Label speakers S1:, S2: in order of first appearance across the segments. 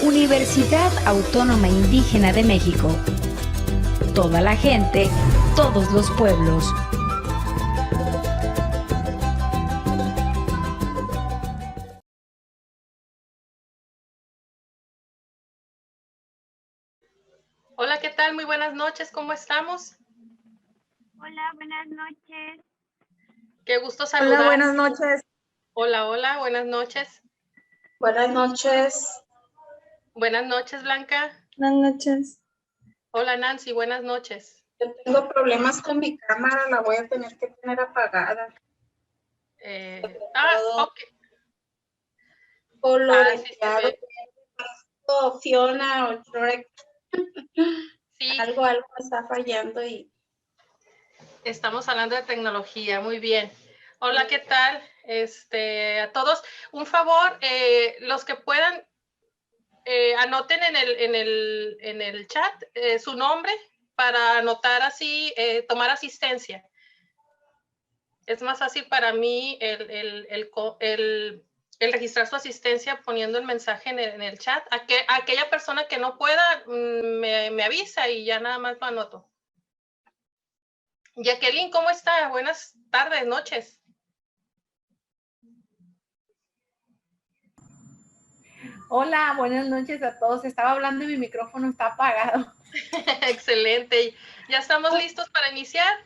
S1: Universidad Autónoma Indígena de México. Toda la gente, todos los pueblos.
S2: Hola, ¿qué tal? Muy buenas noches, ¿cómo estamos?
S3: Hola, buenas noches.
S2: Qué gusto saludar.
S4: Hola, buenas noches.
S2: Hola, hola, buenas noches.
S4: Buenas noches.
S2: Buenas noches, Blanca.
S4: Buenas noches.
S2: Hola, Nancy, buenas noches.
S4: Yo tengo problemas con mi cámara, la voy a tener que tener apagada.
S2: Ok.
S4: Coloreteado.
S2: Sí,
S4: Fiona o Shrek.
S2: sí,
S4: Algo me está fallando y
S2: estamos hablando de tecnología, muy bien. Hola, ¿qué tal? A todos, un favor, los que puedan, anoten en el chat su nombre para anotar así, tomar asistencia. Es más fácil para mí el registrar su asistencia poniendo el mensaje en el chat. Aquella persona que no pueda me avisa y ya nada más lo anoto. Jacqueline, ¿cómo está? Buenas tardes, noches.
S5: Hola, buenas noches a todos. Estaba hablando y mi micrófono está apagado.
S2: Excelente. ¿Ya estamos listos para iniciar?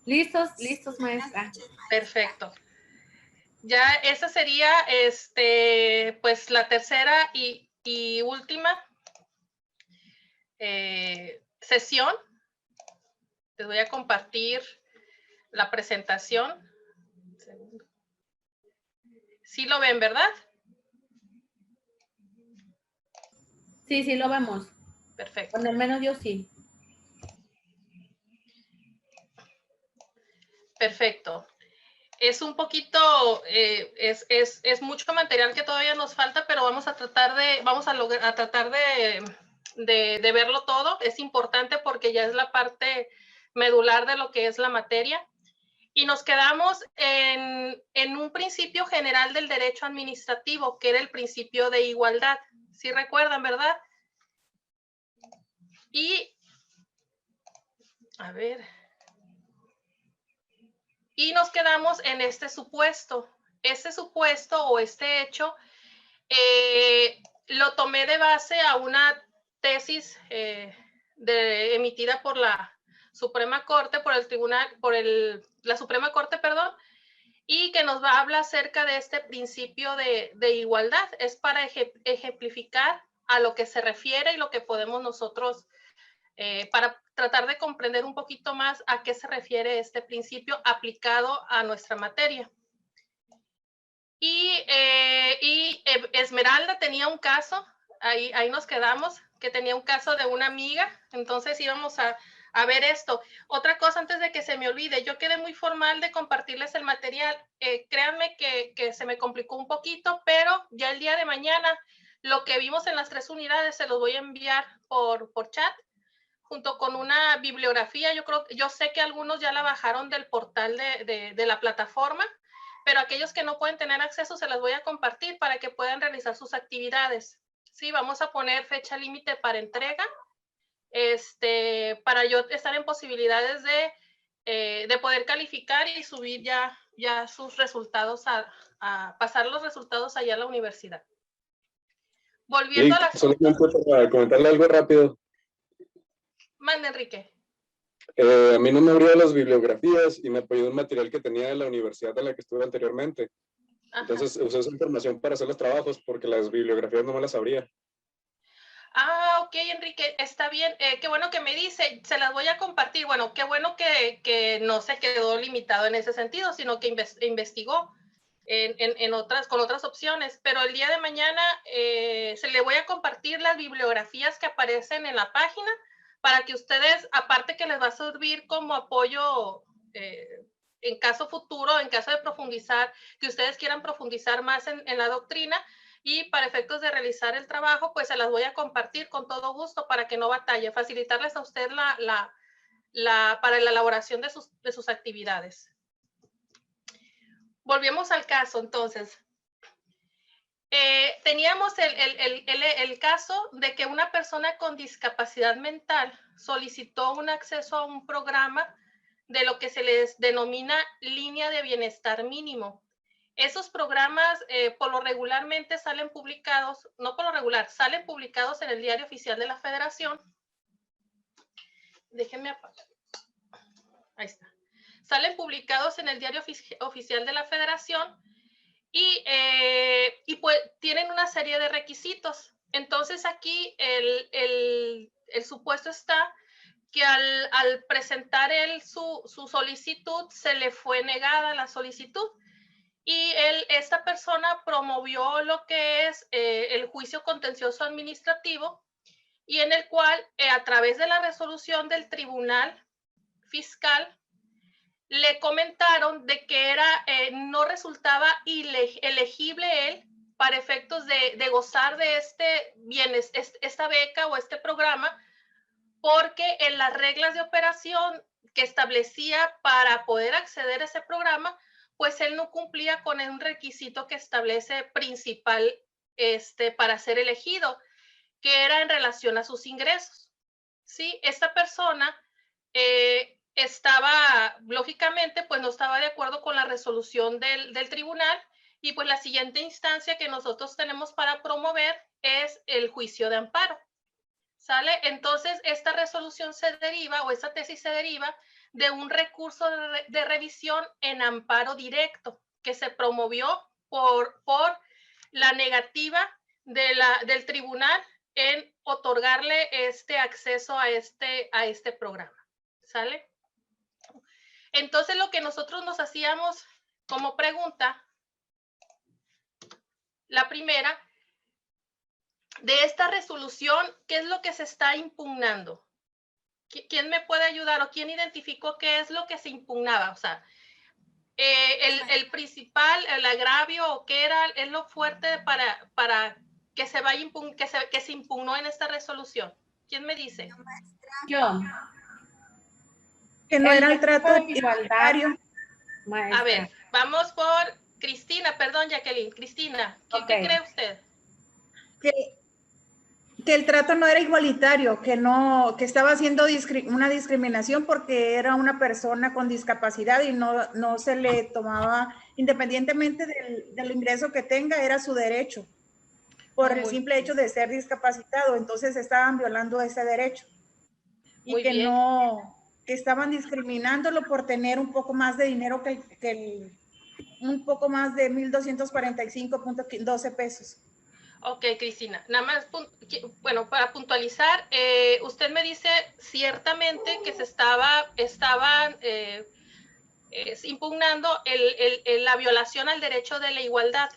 S5: Listos, maestra.
S2: Perfecto. Ya esa sería pues la tercera y última sesión. Les voy a compartir la presentación. Sí lo ven, ¿verdad?
S5: Sí, lo vemos.
S2: Perfecto.
S5: Bueno, al menos yo sí.
S2: Perfecto. Es un poquito, es mucho material que todavía nos falta, pero vamos a tratar de verlo todo. Es importante porque ya es la parte medular de lo que es la materia. Y nos quedamos en un principio general del derecho administrativo, que era el principio de igualdad. ¿Sí recuerdan, verdad? Y nos quedamos en este supuesto. Este supuesto o este hecho lo tomé de base a una tesis emitida por la Suprema Corte, la Suprema Corte, perdón, y que nos habla acerca de este principio de igualdad. Es para ejemplificar a lo que se refiere y lo que podemos nosotros, para tratar de comprender un poquito más a qué se refiere este principio aplicado a nuestra materia. Y Esmeralda tenía un caso, ahí nos quedamos, que tenía un caso de una amiga, entonces íbamos a ver esto. Otra cosa antes de que se me olvide, yo quedé muy formal de compartirles el material, créanme que se me complicó un poquito, pero ya el día de mañana lo que vimos en las 3 unidades se los voy a enviar por chat, junto con una bibliografía. Yo sé que algunos ya la bajaron del portal de la plataforma, pero aquellos que no pueden tener acceso se las voy a compartir para que puedan realizar sus actividades. Sí, vamos a poner fecha límite para entrega, para yo estar en posibilidades de poder calificar y subir ya sus resultados, a pasar los resultados allá a la universidad. Volviendo a la...
S6: Solamente para comentarle algo rápido.
S2: Mande, Enrique.
S6: A mí no me abrió las bibliografías y me apoyó un material que tenía de la universidad en la que estuve anteriormente. Ajá. Entonces usé esa información para hacer los trabajos porque las bibliografías no me las abría.
S2: Ok, Enrique, está bien. Qué bueno que me dice, se las voy a compartir. Bueno, qué bueno que no se quedó limitado en ese sentido, sino que investigó con otras opciones. Pero el día de mañana se le voy a compartir las bibliografías que aparecen en la página para que ustedes, aparte que les va a servir como apoyo en caso futuro, en caso de profundizar, que ustedes quieran profundizar más en la doctrina, y para efectos de realizar el trabajo, pues se las voy a compartir con todo gusto para que no batalle, facilitarles a usted para la elaboración de sus actividades. Volvemos al caso, entonces. teníamos el caso de que una persona con discapacidad mental solicitó un acceso a un programa de lo que se les denomina línea de bienestar mínimo. Esos programas por lo regularmente salen publicados, no por lo regular, salen publicados en el Diario Oficial de la Federación. Déjenme apagar. Ahí está. Salen publicados en el Diario Oficial de la Federación y pues tienen una serie de requisitos. Entonces aquí el supuesto está que al presentar él su solicitud, se le fue negada la solicitud. Y esta persona promovió lo que es el juicio contencioso administrativo, y en el cual, a través de la resolución del Tribunal Fiscal, le comentaron de que no resultaba elegible él para efectos de gozar de esta beca o este programa, porque en las reglas de operación que establecía para poder acceder a ese programa, pues él no cumplía con un requisito que establece principal para ser elegido, que era en relación a sus ingresos. ¿Sí? Esta persona estaba, lógicamente, pues no estaba de acuerdo con la resolución del tribunal, y pues la siguiente instancia que nosotros tenemos para promover es el juicio de amparo. ¿Sale? Entonces, esta resolución se deriva, o esta tesis se deriva de un recurso de revisión en amparo directo que se promovió por la negativa del tribunal en otorgarle este acceso a este programa. ¿Sale? Entonces, lo que nosotros nos hacíamos como pregunta, la primera, de esta resolución, ¿qué es lo que se está impugnando? ¿Quién me puede ayudar o quién identificó qué es lo que se impugnaba? O sea, el principal, el agravio, o qué es lo fuerte para que se vaya que se impugnó en esta resolución. ¿Quién me dice?
S5: Yo.
S4: Que no era el trato
S5: de igualdad.
S2: A ver, vamos por Cristina, perdón, Jacqueline. Cristina, ¿qué cree usted?
S4: Que el trato no era igualitario, que estaba haciendo una discriminación porque era una persona con discapacidad y no se le tomaba, independientemente del ingreso que tenga, era su derecho, por el simple hecho de ser discapacitado. Entonces estaban violando ese derecho. Y que estaban discriminándolo por tener un poco más de dinero un poco más de 1,245.12 pesos.
S2: Ok, Cristina, nada más, bueno, para puntualizar, usted me dice ciertamente que se estaban impugnando la violación al derecho de la igualdad,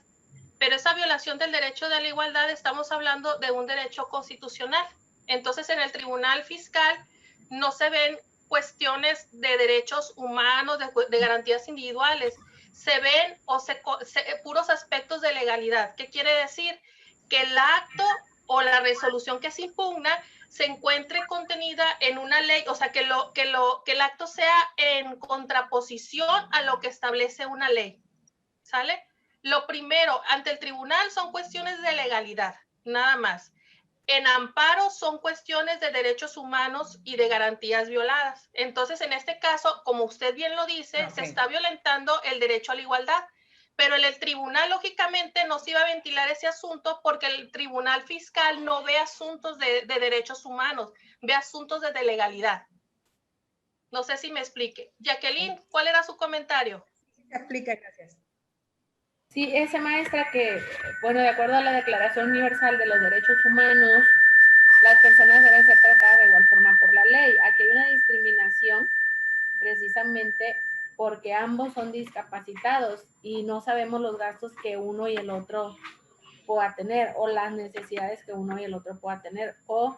S2: pero esa violación del derecho de la igualdad estamos hablando de un derecho constitucional. Entonces, en el Tribunal Fiscal no se ven cuestiones de derechos humanos, de garantías individuales, se ven puros aspectos de legalidad. ¿Qué quiere decir? Que el acto o la resolución que se impugna se encuentre contenida en una ley, o sea, que el acto sea en contraposición a lo que establece una ley. ¿Sale? Lo primero, ante el tribunal son cuestiones de legalidad, nada más. En amparo son cuestiones de derechos humanos y de garantías violadas. Entonces, en este caso, como usted bien lo dice, se está violentando el derecho a la igualdad. Pero en el tribunal, lógicamente, no se iba a ventilar ese asunto porque el Tribunal Fiscal no ve asuntos de derechos humanos, ve asuntos de legalidad. No sé si me explique. Jacqueline, ¿cuál era su comentario?
S4: Se explica, gracias.
S5: Sí, maestra, que, bueno, de acuerdo a la Declaración Universal de los Derechos Humanos, las personas deben ser tratadas de igual forma por la ley. Aquí hay una discriminación precisamente porque ambos son discapacitados y no sabemos los gastos que uno y el otro pueda tener, o las necesidades que uno y el otro pueda tener, o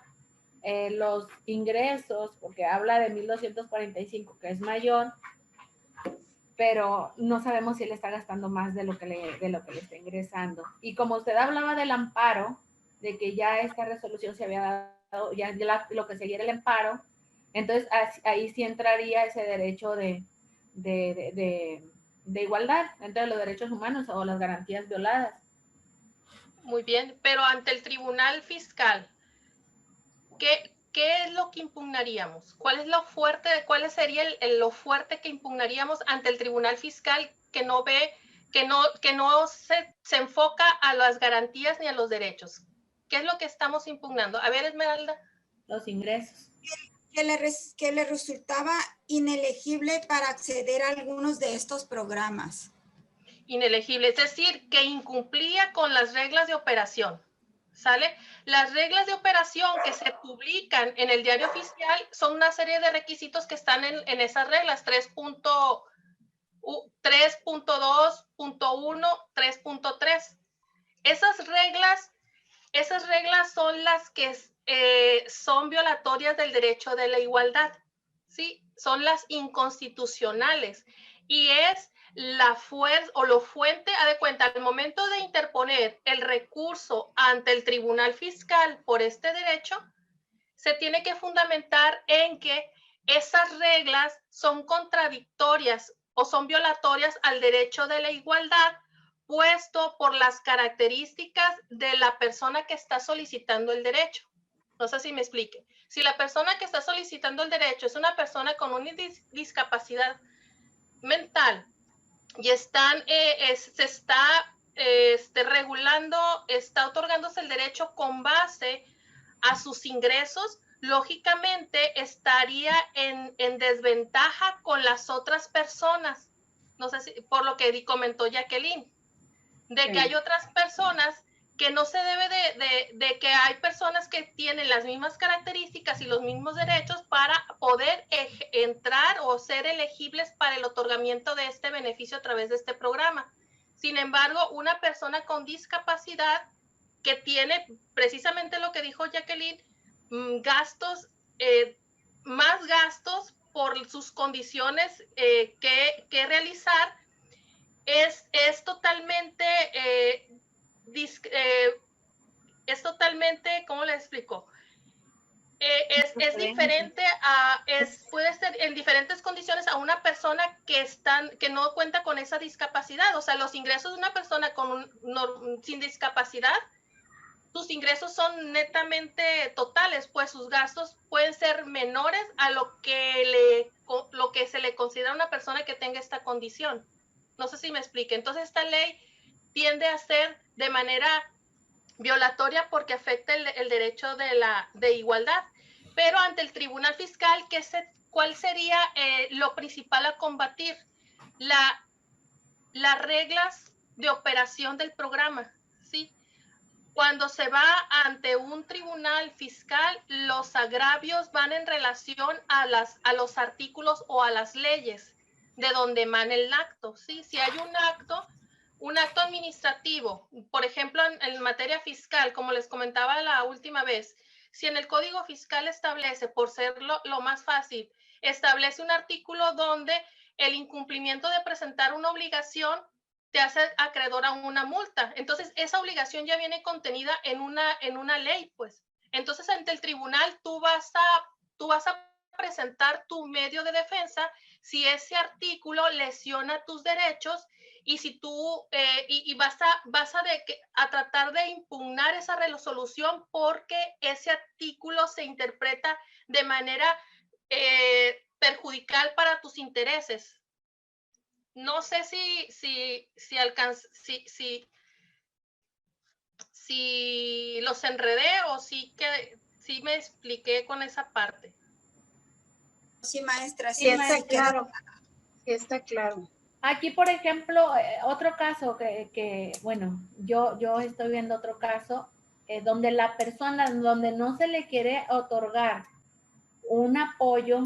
S5: los ingresos, porque habla de 1,245, que es mayor, pero no sabemos si él está gastando más de lo que le está ingresando. Y como usted hablaba del amparo, de que ya esta resolución se había dado, ya lo que seguía era el amparo, entonces ahí sí entraría ese derecho de igualdad entre los derechos humanos o las garantías violadas.
S2: Muy bien, pero ante el tribunal fiscal, ¿qué es lo que impugnaríamos? ¿Cuál es lo fuerte, cuál sería lo fuerte que impugnaríamos ante el tribunal fiscal que no ve, que no se enfoca a las garantías ni a los derechos? ¿Qué es lo que estamos impugnando? A ver, Esmeralda.
S5: Los ingresos.
S7: Que le resultaba inelegible para acceder a algunos de estos programas.
S2: Inelegible, es decir, que incumplía con las reglas de operación. ¿Sale? Las reglas de operación que se publican en el diario oficial son una serie de requisitos que están en esas reglas, 3.2, 3.3. Esas reglas son las que son violatorias del derecho de la igualdad, ¿sí? Son las inconstitucionales y es la fuerza o lo fuente, haz de cuenta, al momento de interponer el recurso ante el tribunal fiscal por este derecho, se tiene que fundamentar en que esas reglas son contradictorias o son violatorias al derecho de la igualdad, puesto por las características de la persona que está solicitando el derecho. No sé si me explique. Si la persona que está solicitando el derecho es una persona con una discapacidad mental y se está regulando, está otorgándose el derecho con base a sus ingresos, lógicamente estaría en desventaja con las otras personas. No sé si, por lo que comentó Jacqueline, de que hay otras personas que no se debe de que hay personas que tienen las mismas características y los mismos derechos para poder entrar o ser elegibles para el otorgamiento de este beneficio a través de este programa. Sin embargo, una persona con discapacidad que tiene precisamente lo que dijo Jacqueline, gastos, más gastos por sus condiciones que realizar, es totalmente, ¿cómo le explico? Es diferente puede ser en diferentes condiciones a una persona que no cuenta con esa discapacidad. O sea, los ingresos de una persona sin discapacidad, sus ingresos son netamente totales, pues sus gastos pueden ser menores a lo que se le considera a una persona que tenga esta condición. No sé si me explique. Entonces, esta ley tiende a ser de manera violatoria porque afecta el derecho de igualdad. Pero ante el tribunal fiscal, ¿cuál sería lo principal a combatir? Las reglas de operación del programa, ¿sí? Cuando se va ante un tribunal fiscal, los agravios van en relación a los artículos o a las leyes de donde emana el acto, ¿sí? Si hay un acto administrativo, por ejemplo, en materia fiscal, como les comentaba la última vez, si en el Código Fiscal establece, por ser lo más fácil, establece un artículo donde el incumplimiento de presentar una obligación te hace acreedor a una multa. Entonces, esa obligación ya viene contenida en una ley, pues. Entonces, ante el tribunal, tú vas a presentar tu medio de defensa si ese artículo lesiona tus derechos y si tú vas a tratar de impugnar esa resolución porque ese artículo se interpreta de manera perjudicial para tus intereses. No sé si los enredé o si me expliqué con esa parte.
S7: Sí, maestra,
S8: sí, está claro. Sí, está claro.
S5: Aquí, por ejemplo, otro caso bueno, yo estoy viendo otro caso donde la persona, donde no se le quiere otorgar un apoyo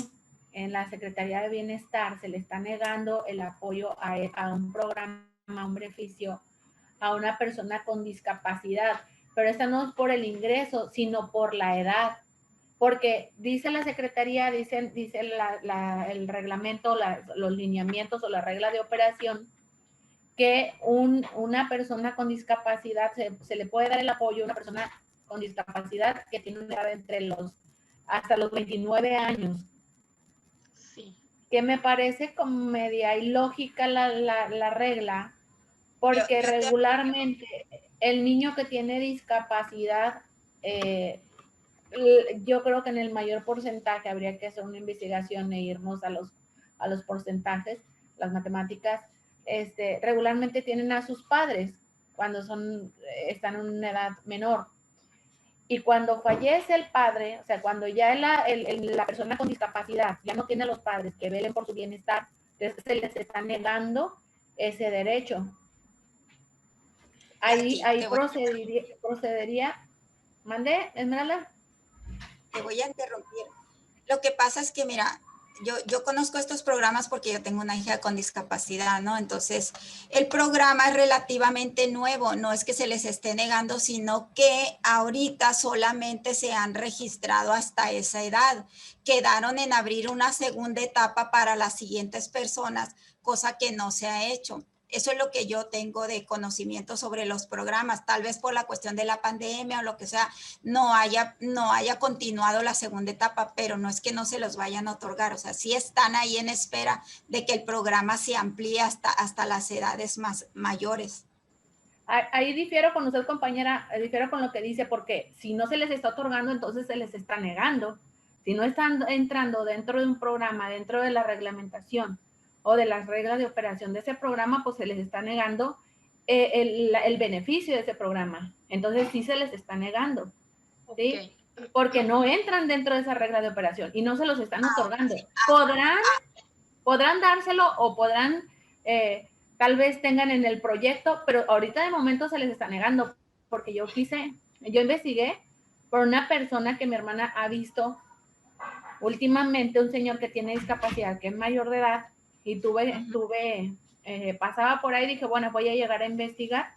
S5: en la Secretaría de Bienestar, se le está negando el apoyo a un programa, a un beneficio, a una persona con discapacidad, pero esta no es por el ingreso, sino por la edad. Porque dice la Secretaría, dice el reglamento, los lineamientos o la regla de operación, que una persona con discapacidad, se le puede dar el apoyo a una persona con discapacidad que tiene una edad hasta los 29 años.
S2: Sí.
S5: Que me parece como media ilógica la regla, porque regularmente el niño que tiene discapacidad, yo creo que en el mayor porcentaje habría que hacer una investigación e irnos a los porcentajes, las matemáticas, regularmente tienen a sus padres cuando están en una edad menor. Y cuando fallece el padre, o sea, cuando ya la persona con discapacidad ya no tiene a los padres que velen por su bienestar, se les está negando ese derecho. Ahí procedería. ¿Mande, Esmeralda?
S7: Te voy a interrumpir. Lo que pasa es que, mira, yo conozco estos programas porque yo tengo una hija con discapacidad, ¿no? Entonces, el programa es relativamente nuevo, no es que se les esté negando, sino que ahorita solamente se han registrado hasta esa edad. Quedaron en abrir una segunda etapa para las siguientes personas, cosa que no se ha hecho. Eso es lo que yo tengo de conocimiento sobre los programas. Tal vez por la cuestión de la pandemia o lo que sea, no haya continuado la segunda etapa, pero no es que no se los vayan a otorgar. O sea, sí están ahí en espera de que el programa se amplíe hasta las edades más mayores.
S5: Ahí difiero con usted, compañera, difiero con lo que dice, porque si no se les está otorgando, entonces se les está negando. Si no están entrando dentro de un programa, dentro de la reglamentación, o de las reglas de operación de ese programa, pues se les está negando el beneficio de ese programa. Entonces sí se les está negando, ¿sí? Okay. Porque no entran dentro de esa regla de operación y no se los están otorgando. Podrán dárselo o podrán, tal vez tengan en el proyecto, pero ahorita de momento se les está negando, porque yo investigué por una persona que mi hermana ha visto últimamente, un señor que tiene discapacidad, que es mayor de edad, y pasaba por ahí y dije, bueno, voy a llegar a investigar,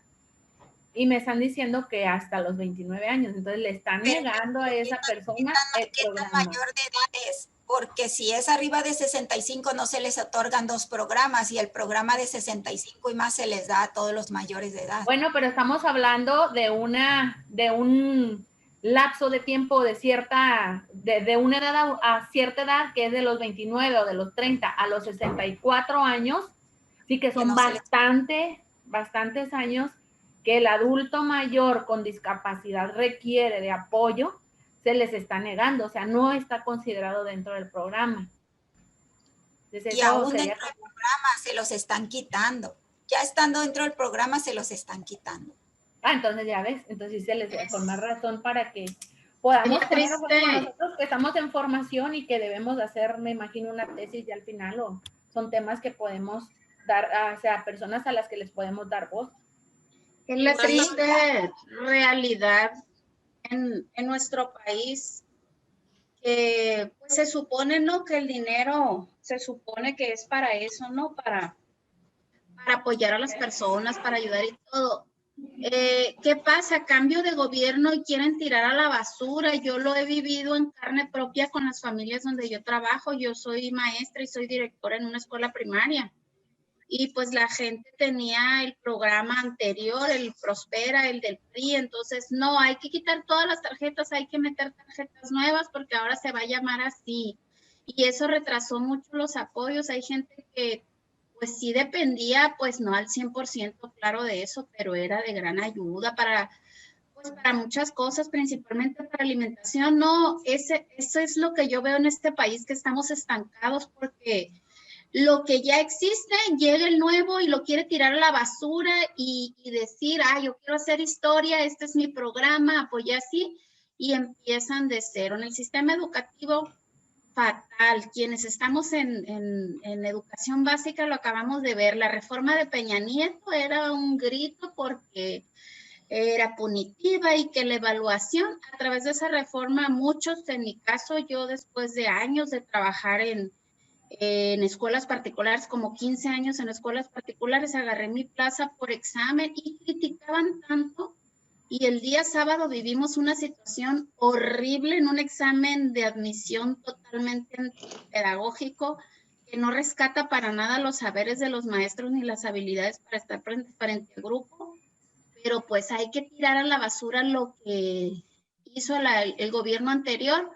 S5: y me están diciendo que hasta los 29 años, entonces le están negando a esa persona el programa.
S7: ¿Qué mayor de edad es? Porque si es arriba de 65 no se les otorgan 2 programas, y el programa de 65 y más se les da a todos los mayores de edad.
S5: Bueno, pero estamos hablando de un lapso de tiempo de una edad a cierta edad, que es de los 29 o de los 30 a los 64 años, sí que son bastantes años que el adulto mayor con discapacidad requiere de apoyo, se les está negando, o sea, no está considerado dentro del programa.
S7: Entonces, y aún dentro del programa se los están quitando. Ya estando dentro del programa se los están quitando.
S5: Entonces ya ves, entonces se les da con más razón para que podamos poner nosotros que estamos en formación y que debemos hacer, me imagino, una tesis y al final son temas que podemos dar, o sea, personas a las que les podemos dar voz.
S8: Es la triste realidad en nuestro país, que pues, se supone, ¿no?, que el dinero se supone que es para eso, ¿no?, para apoyar a las personas, para ayudar y todo. ¿Qué pasa? Cambio de gobierno y quieren tirar a la basura. Yo lo he vivido en carne propia con las familias donde yo trabajo. Yo soy maestra y soy directora en una escuela primaria. Y pues la gente tenía el programa anterior, el Prospera, el del PRI. Entonces, no, hay que quitar todas las tarjetas, hay que meter tarjetas nuevas porque ahora se va a llamar así. Y eso retrasó mucho los apoyos. Hay gente que pues sí dependía, pues no al 100% claro de eso, pero era de gran ayuda para muchas cosas, principalmente para alimentación. No, eso es lo que yo veo en este país, que estamos estancados porque lo que ya existe, llega el nuevo y lo quiere tirar a la basura y decir, yo quiero hacer historia, este es mi programa, apoyé así, y empiezan de cero. En el sistema educativo, fatal. Quienes estamos en educación básica lo acabamos de ver. La reforma de Peña Nieto era un grito porque era punitiva y que la evaluación a través de esa reforma, muchos, en mi caso, yo después de años de trabajar en escuelas particulares, como 15 años en escuelas particulares, agarré mi plaza por examen y criticaban tanto. Y el día sábado vivimos una situación horrible en un examen de admisión totalmente pedagógico que no rescata para nada los saberes de los maestros ni las habilidades para estar frente al grupo. Pero pues hay que tirar a la basura lo que hizo el gobierno anterior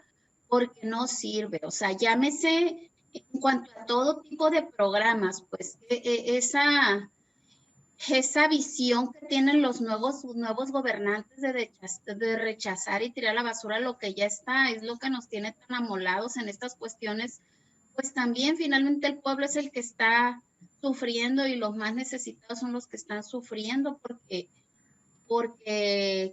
S8: porque no sirve. O sea, llámese en cuanto a todo tipo de programas, pues esa visión que tienen los nuevos gobernantes de rechazar y tirar a la basura lo que ya está, es lo que nos tiene tan amolados en estas cuestiones. Pues también finalmente el pueblo es el que está sufriendo y los más necesitados son los que están sufriendo porque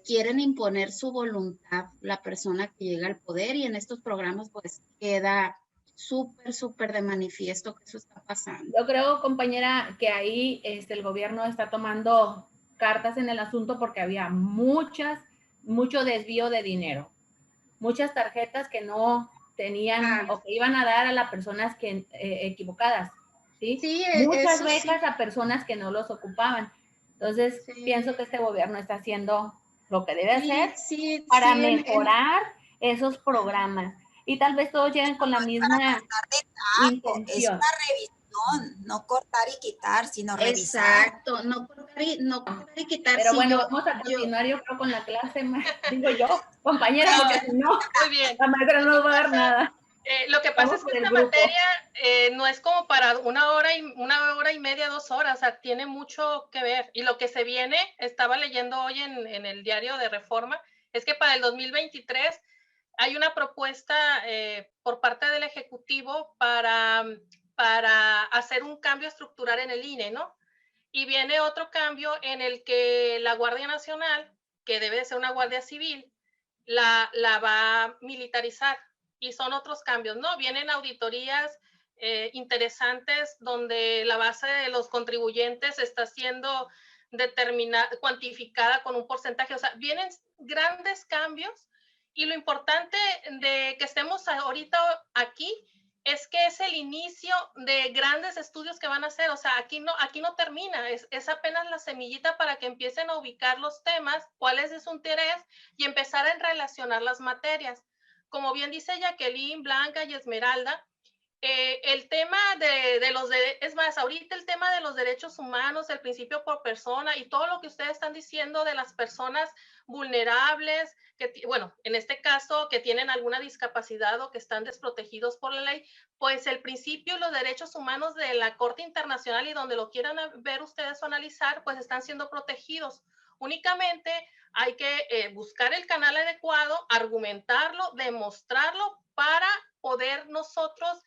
S8: quieren imponer su voluntad la persona que llega al poder, y en estos programas pues queda súper de manifiesto que eso está pasando.
S5: Yo creo, compañera, que ahí el gobierno está tomando cartas en el asunto porque había mucho desvío de dinero, muchas tarjetas que no tenían o que iban a dar a las personas que, equivocadas, ¿sí?
S8: Sí,
S5: muchas becas a personas que no los ocupaban. Entonces, pienso que este gobierno está haciendo lo que debe hacer para mejorar esos programas. Y tal vez todos lleguen con la misma intención.
S7: Es una revisión, no cortar y quitar, sino revisar.
S8: Exacto, no cortar y quitar.
S5: Pero bueno, vamos a continuar yo creo con la clase, digo yo, compañera, porque si no,
S2: muy bien.
S5: La maestra no nos va a dar nada.
S2: Lo que pasa es que esta materia no es como para una hora y media, 2 horas, o sea, tiene mucho que ver. Y lo que se viene, estaba leyendo hoy en el diario de Reforma, es que para el 2023 hay una propuesta por parte del Ejecutivo para hacer un cambio estructural en el INE, ¿no? Y viene otro cambio en el que la Guardia Nacional, que debe de ser una Guardia Civil, la va a militarizar. Y son otros cambios, ¿no? Vienen auditorías interesantes donde la base de los contribuyentes está siendo cuantificada con un porcentaje. O sea, vienen grandes cambios, y lo importante de que estemos ahorita aquí es que es el inicio de grandes estudios que van a hacer. O sea, aquí no termina, es apenas la semillita para que empiecen a ubicar los temas, cuál es de su interés, y empezar a relacionar las materias. Como bien dice Jacqueline, Blanca y Esmeralda, el tema es más, ahorita el tema de los derechos humanos, el principio por persona y todo lo que ustedes están diciendo de las personas vulnerables, bueno, en este caso que tienen alguna discapacidad o que están desprotegidos por la ley, pues el principio y los derechos humanos de la Corte Internacional, y donde lo quieran ver ustedes o analizar, pues están siendo protegidos. Únicamente hay que buscar el canal adecuado, argumentarlo, demostrarlo para poder nosotros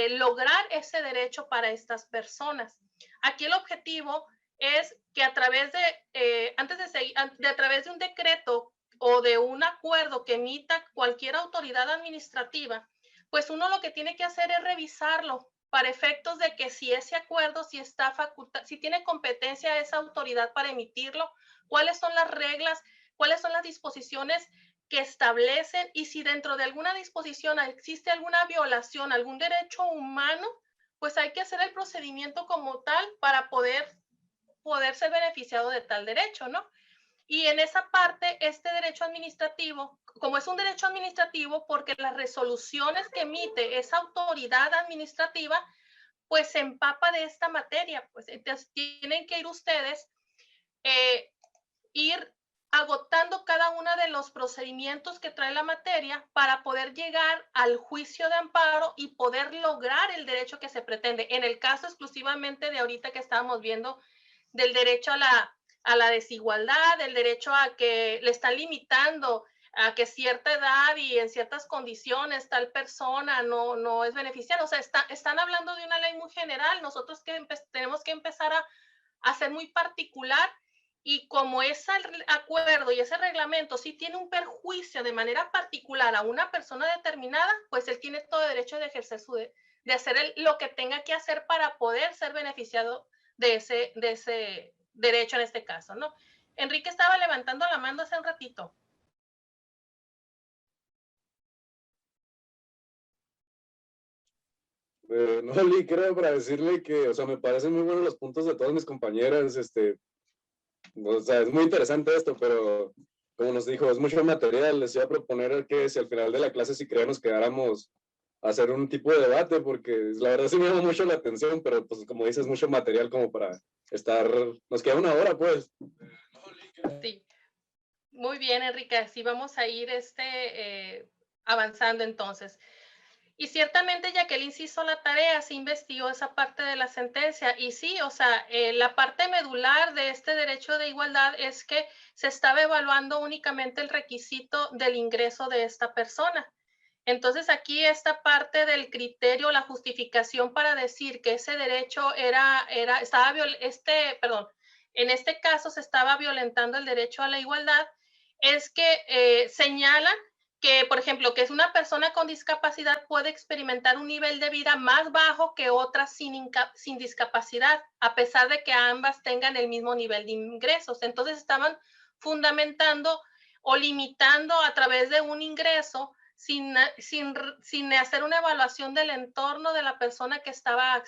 S2: lograr ese derecho para estas personas. Aquí el objetivo es que a través de, a través de un decreto o de un acuerdo que emita cualquier autoridad administrativa, pues uno lo que tiene que hacer es revisarlo para efectos de que si ese acuerdo, si tiene competencia esa autoridad para emitirlo, cuáles son las reglas, cuáles son las disposiciones que establecen, y si dentro de alguna disposición existe alguna violación, algún derecho humano, pues hay que hacer el procedimiento como tal para poder ser beneficiado de tal derecho, ¿no? Y en esa parte, este derecho administrativo, como es un derecho administrativo, porque las resoluciones que emite esa autoridad administrativa, pues se empapa de esta materia, pues entonces tienen que ir ustedes, ir agotando cada uno de los procedimientos que trae la materia para poder llegar al juicio de amparo y poder lograr el derecho que se pretende. En el caso exclusivamente de ahorita que estábamos viendo del derecho a la desigualdad, el derecho a que le están limitando a que cierta edad y en ciertas condiciones tal persona no es beneficiaria. O sea, están hablando de una ley muy general. Nosotros tenemos que empezar a ser muy particular. Y como ese acuerdo y ese reglamento sí tiene un perjuicio de manera particular a una persona determinada, pues él tiene todo derecho de ejercer de hacer lo que tenga que hacer para poder ser beneficiado de ese derecho en este caso, ¿no? Enrique estaba levantando la mano hace un ratito.
S6: No, Lee, creo para decirle que, o sea, me parecen muy buenos los puntos de todas mis compañeras, o sea, es muy interesante esto, pero como nos dijo, es mucho material. Les iba a proponer que si al final de la clase, si quería, nos quedáramos a hacer un tipo de debate, porque la verdad sí me llama mucho la atención, pero pues como dices, mucho material como para nos queda 1 hora, pues.
S2: Sí, muy bien, Enrique, así vamos a ir avanzando entonces. Y ciertamente Jacqueline se hizo la tarea, se investigó esa parte de la sentencia y sí, o sea, la parte medular de este derecho de igualdad es que se estaba evaluando únicamente el requisito del ingreso de esta persona. Entonces aquí esta parte del criterio, la justificación para decir que ese derecho en este caso se estaba violentando el derecho a la igualdad, es que señalan que, por ejemplo, que es una persona con discapacidad puede experimentar un nivel de vida más bajo que otras sin discapacidad, a pesar de que ambas tengan el mismo nivel de ingresos. Entonces estaban fundamentando o limitando a través de un ingreso sin hacer una evaluación del entorno de la persona que estaba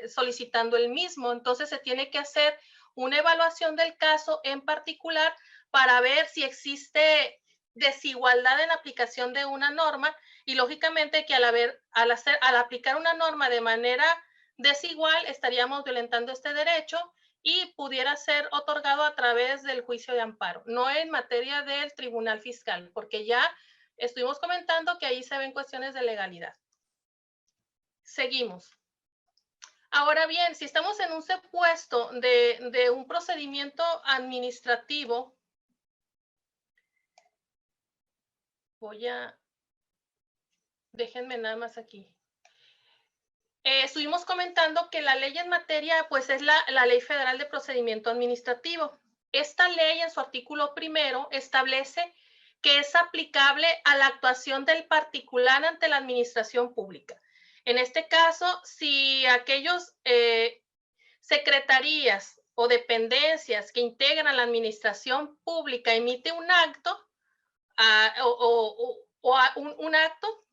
S2: solicitando el mismo. Entonces se tiene que hacer una evaluación del caso en particular para ver si existe desigualdad en la aplicación de una norma y lógicamente que al aplicar una norma de manera desigual estaríamos violentando este derecho y pudiera ser otorgado a través del juicio de amparo, no en materia del tribunal fiscal, porque ya estuvimos comentando que ahí se ven cuestiones de legalidad. Seguimos. Ahora bien, si estamos en un supuesto de un procedimiento administrativo, déjenme nada más aquí. Estuvimos comentando que la ley en materia, pues es la Ley Federal de Procedimiento Administrativo. Esta ley en su artículo 1 establece que es aplicable a la actuación del particular ante la administración pública. En este caso, si aquellos secretarías o dependencias que integran la administración pública emite un acto, un acto,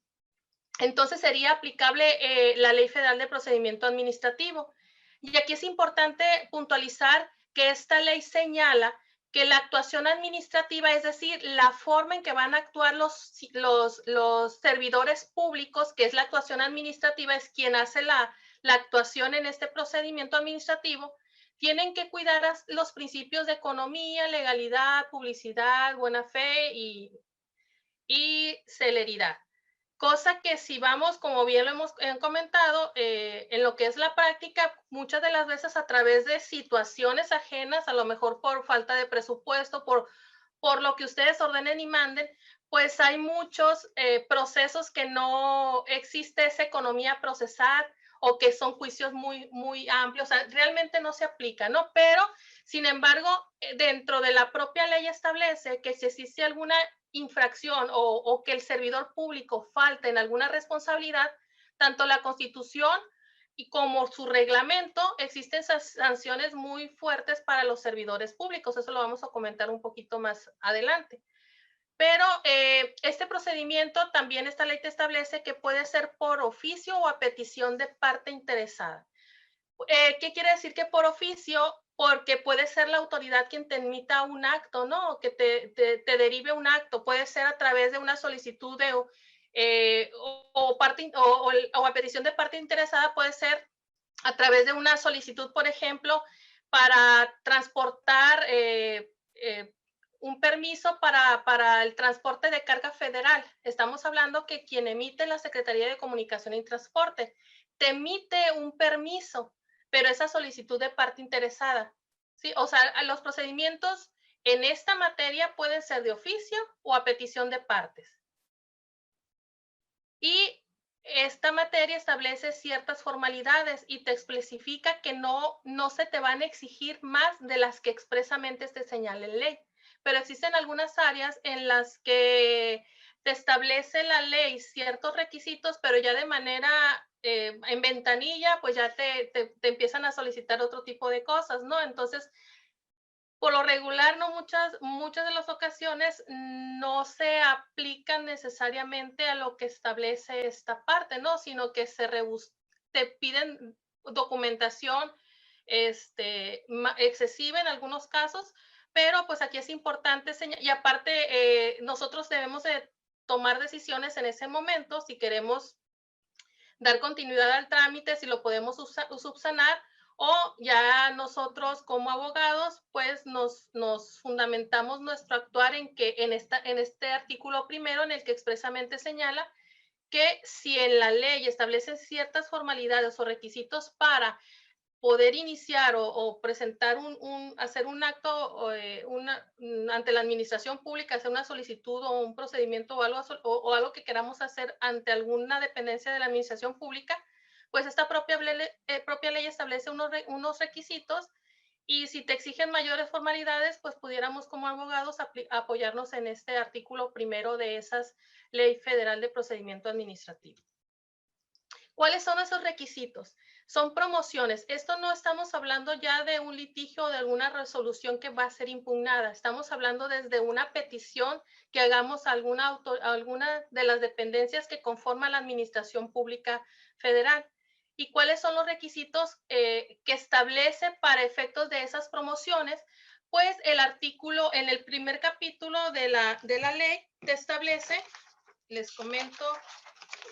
S2: entonces sería aplicable la Ley Federal de Procedimiento Administrativo. Y aquí es importante puntualizar que esta ley señala que la actuación administrativa, es decir, la forma en que van a actuar los servidores públicos, que es la actuación administrativa, es quien hace la actuación en este procedimiento administrativo, tienen que cuidar los principios de economía, legalidad, publicidad, buena fe y celeridad. Cosa que si vamos, como bien lo hemos comentado, en lo que es la práctica, muchas de las veces a través de situaciones ajenas, a lo mejor por falta de presupuesto, por lo que ustedes ordenen y manden, pues hay muchos procesos que no existe esa economía a procesar o que son juicios muy, muy amplios, o sea, realmente no se aplica, ¿no? Pero, sin embargo, dentro de la propia ley establece que si existe alguna infracción o que el servidor público falte en alguna responsabilidad, tanto la Constitución y como su reglamento existen sanciones muy fuertes para los servidores públicos. Eso lo vamos a comentar un poquito más adelante. Pero este procedimiento también esta ley te establece que puede ser por oficio o a petición de parte interesada. ¿Qué quiere decir que por oficio? Porque puede ser la autoridad quien te emita un acto, ¿no? Que te derive un acto. Puede ser a través de una solicitud o a petición de parte interesada, puede ser a través de una solicitud, por ejemplo, para transportar un permiso para el transporte de carga federal. Estamos hablando que quien emite la Secretaría de Comunicación y Transporte te emite un permiso, pero esa solicitud de parte interesada, ¿sí? O sea, los procedimientos en esta materia pueden ser de oficio o a petición de partes. Y esta materia establece ciertas formalidades y te especifica que no se te van a exigir más de las que expresamente te señala en ley. Pero existen algunas áreas en las que te establece la ley ciertos requisitos, pero ya de manera en ventanilla, pues ya te empiezan a solicitar otro tipo de cosas, ¿no? Entonces, por lo regular, no muchas de las ocasiones no se aplican necesariamente a lo que establece esta parte, ¿no? Sino que te piden documentación excesiva en algunos casos, pero pues aquí es importante y aparte nosotros debemos de tomar decisiones en ese momento si queremos dar continuidad al trámite, si lo podemos subsanar, o ya nosotros como abogados pues nos fundamentamos nuestro actuar en este artículo 1 en el que expresamente señala que si en la ley establecen ciertas formalidades o requisitos para poder iniciar o presentar hacer un acto ante la administración pública, hacer una solicitud o un procedimiento o algo que queramos hacer ante alguna dependencia de la administración pública, pues esta propia ley establece unos requisitos, y si te exigen mayores formalidades, pues pudiéramos como abogados apoyarnos en este artículo primero de esa Ley Federal de Procedimiento Administrativo. ¿Cuáles son esos requisitos? Son promociones. Esto no estamos hablando ya de un litigio o de alguna resolución que va a ser impugnada. Estamos hablando desde una petición que hagamos a alguna de las dependencias que conforman la Administración Pública Federal. ¿Y cuáles son los requisitos que establece para efectos de esas promociones? Pues el artículo, en el primer capítulo de la ley, te establece, les comento,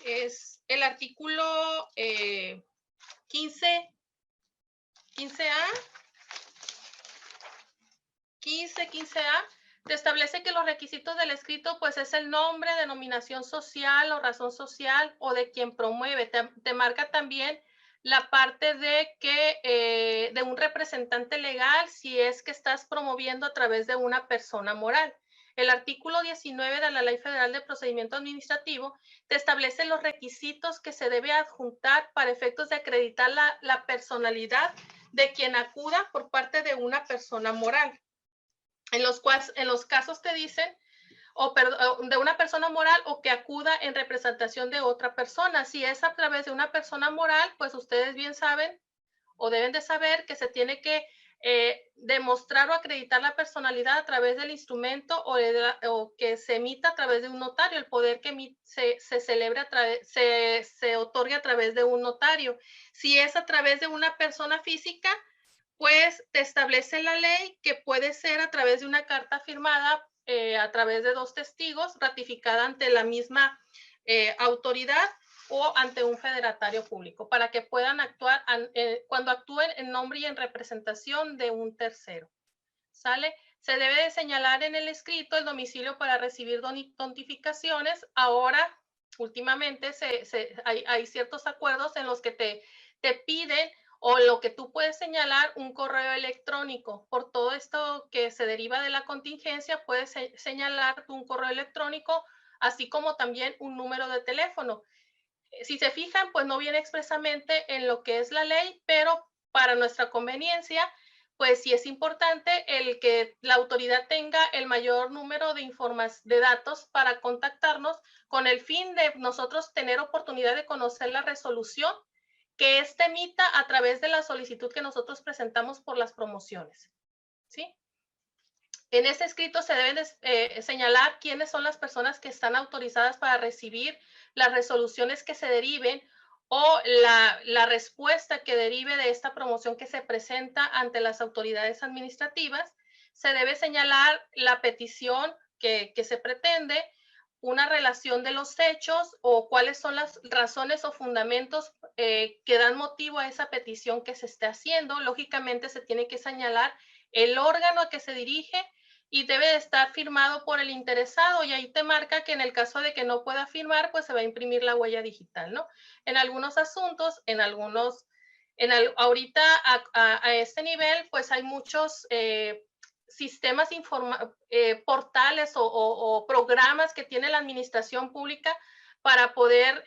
S2: es el artículo 15A, 15A, te establece que los requisitos del escrito, pues es el nombre, denominación social o razón social o de quien promueve. Te marca también la parte de que de un representante legal, si es que estás promoviendo a través de una persona moral. El artículo 19 de la Ley Federal de Procedimiento Administrativo te establece los requisitos que se debe adjuntar para efectos de acreditar la personalidad de quien acuda por parte de una persona moral. En los casos te dicen de una persona moral o que acuda en representación de otra persona. Si es a través de una persona moral, pues ustedes bien saben o deben de saber que se tiene que demostrar o acreditar la personalidad a través del instrumento o que se emita a través de un notario, el poder que se celebre se otorgue a través de un notario. Si es a través de una persona física, pues te establece la ley que puede ser a través de una carta firmada a través de 2 testigos, ratificada ante la misma autoridad o ante un federatario público, para que puedan actuar cuando actúen en nombre y en representación de un tercero. ¿Sale? Se debe de señalar en el escrito el domicilio para recibir notificaciones. Ahora, últimamente, hay ciertos acuerdos en los que te piden, o lo que tú puedes señalar, un correo electrónico. Por todo esto que se deriva de la contingencia, puedes señalar un correo electrónico, así como también un número de teléfono. Si se fijan, pues no viene expresamente en lo que es la ley, pero para nuestra conveniencia, pues sí es importante el que la autoridad tenga el mayor número de datos para contactarnos, con el fin de nosotros tener oportunidad de conocer la resolución que éste emita a través de la solicitud que nosotros presentamos por las promociones. ¿Sí? En este escrito se deben señalar quiénes son las personas que están autorizadas para recibir las resoluciones que se deriven o la respuesta que derive de esta promoción que se presenta ante las autoridades administrativas. Se debe señalar la petición que se pretende, una relación de los hechos o cuáles son las razones o fundamentos que dan motivo a esa petición que se esté haciendo. Lógicamente se tiene que señalar el órgano a que se dirige y debe de estar firmado por el interesado, y ahí te marca que en el caso de que no pueda firmar, pues se va a imprimir la huella digital, ¿no? En algunos asuntos, ahorita a este nivel, pues hay muchos sistemas, portales o programas que tiene la administración pública para poder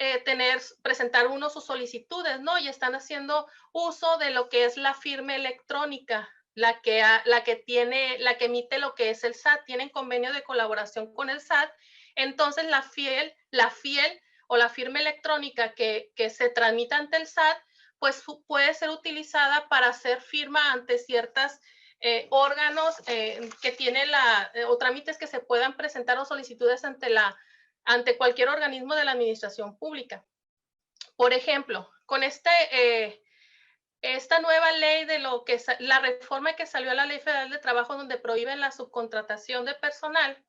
S2: presentar uno sus solicitudes, ¿no? Y están haciendo uso de lo que es la firma electrónica, la que emite lo que es el SAT. Tienen convenio de colaboración con el SAT. Entonces la fiel o la firma electrónica que se tramita ante el SAT, pues puede ser utilizada para hacer firma ante ciertas órganos que tiene o trámites que se puedan presentar o solicitudes ante cualquier organismo de la administración pública. Por ejemplo, con esta nueva ley de la reforma que salió a la Ley Federal de Trabajo, donde prohíben la subcontratación de personal,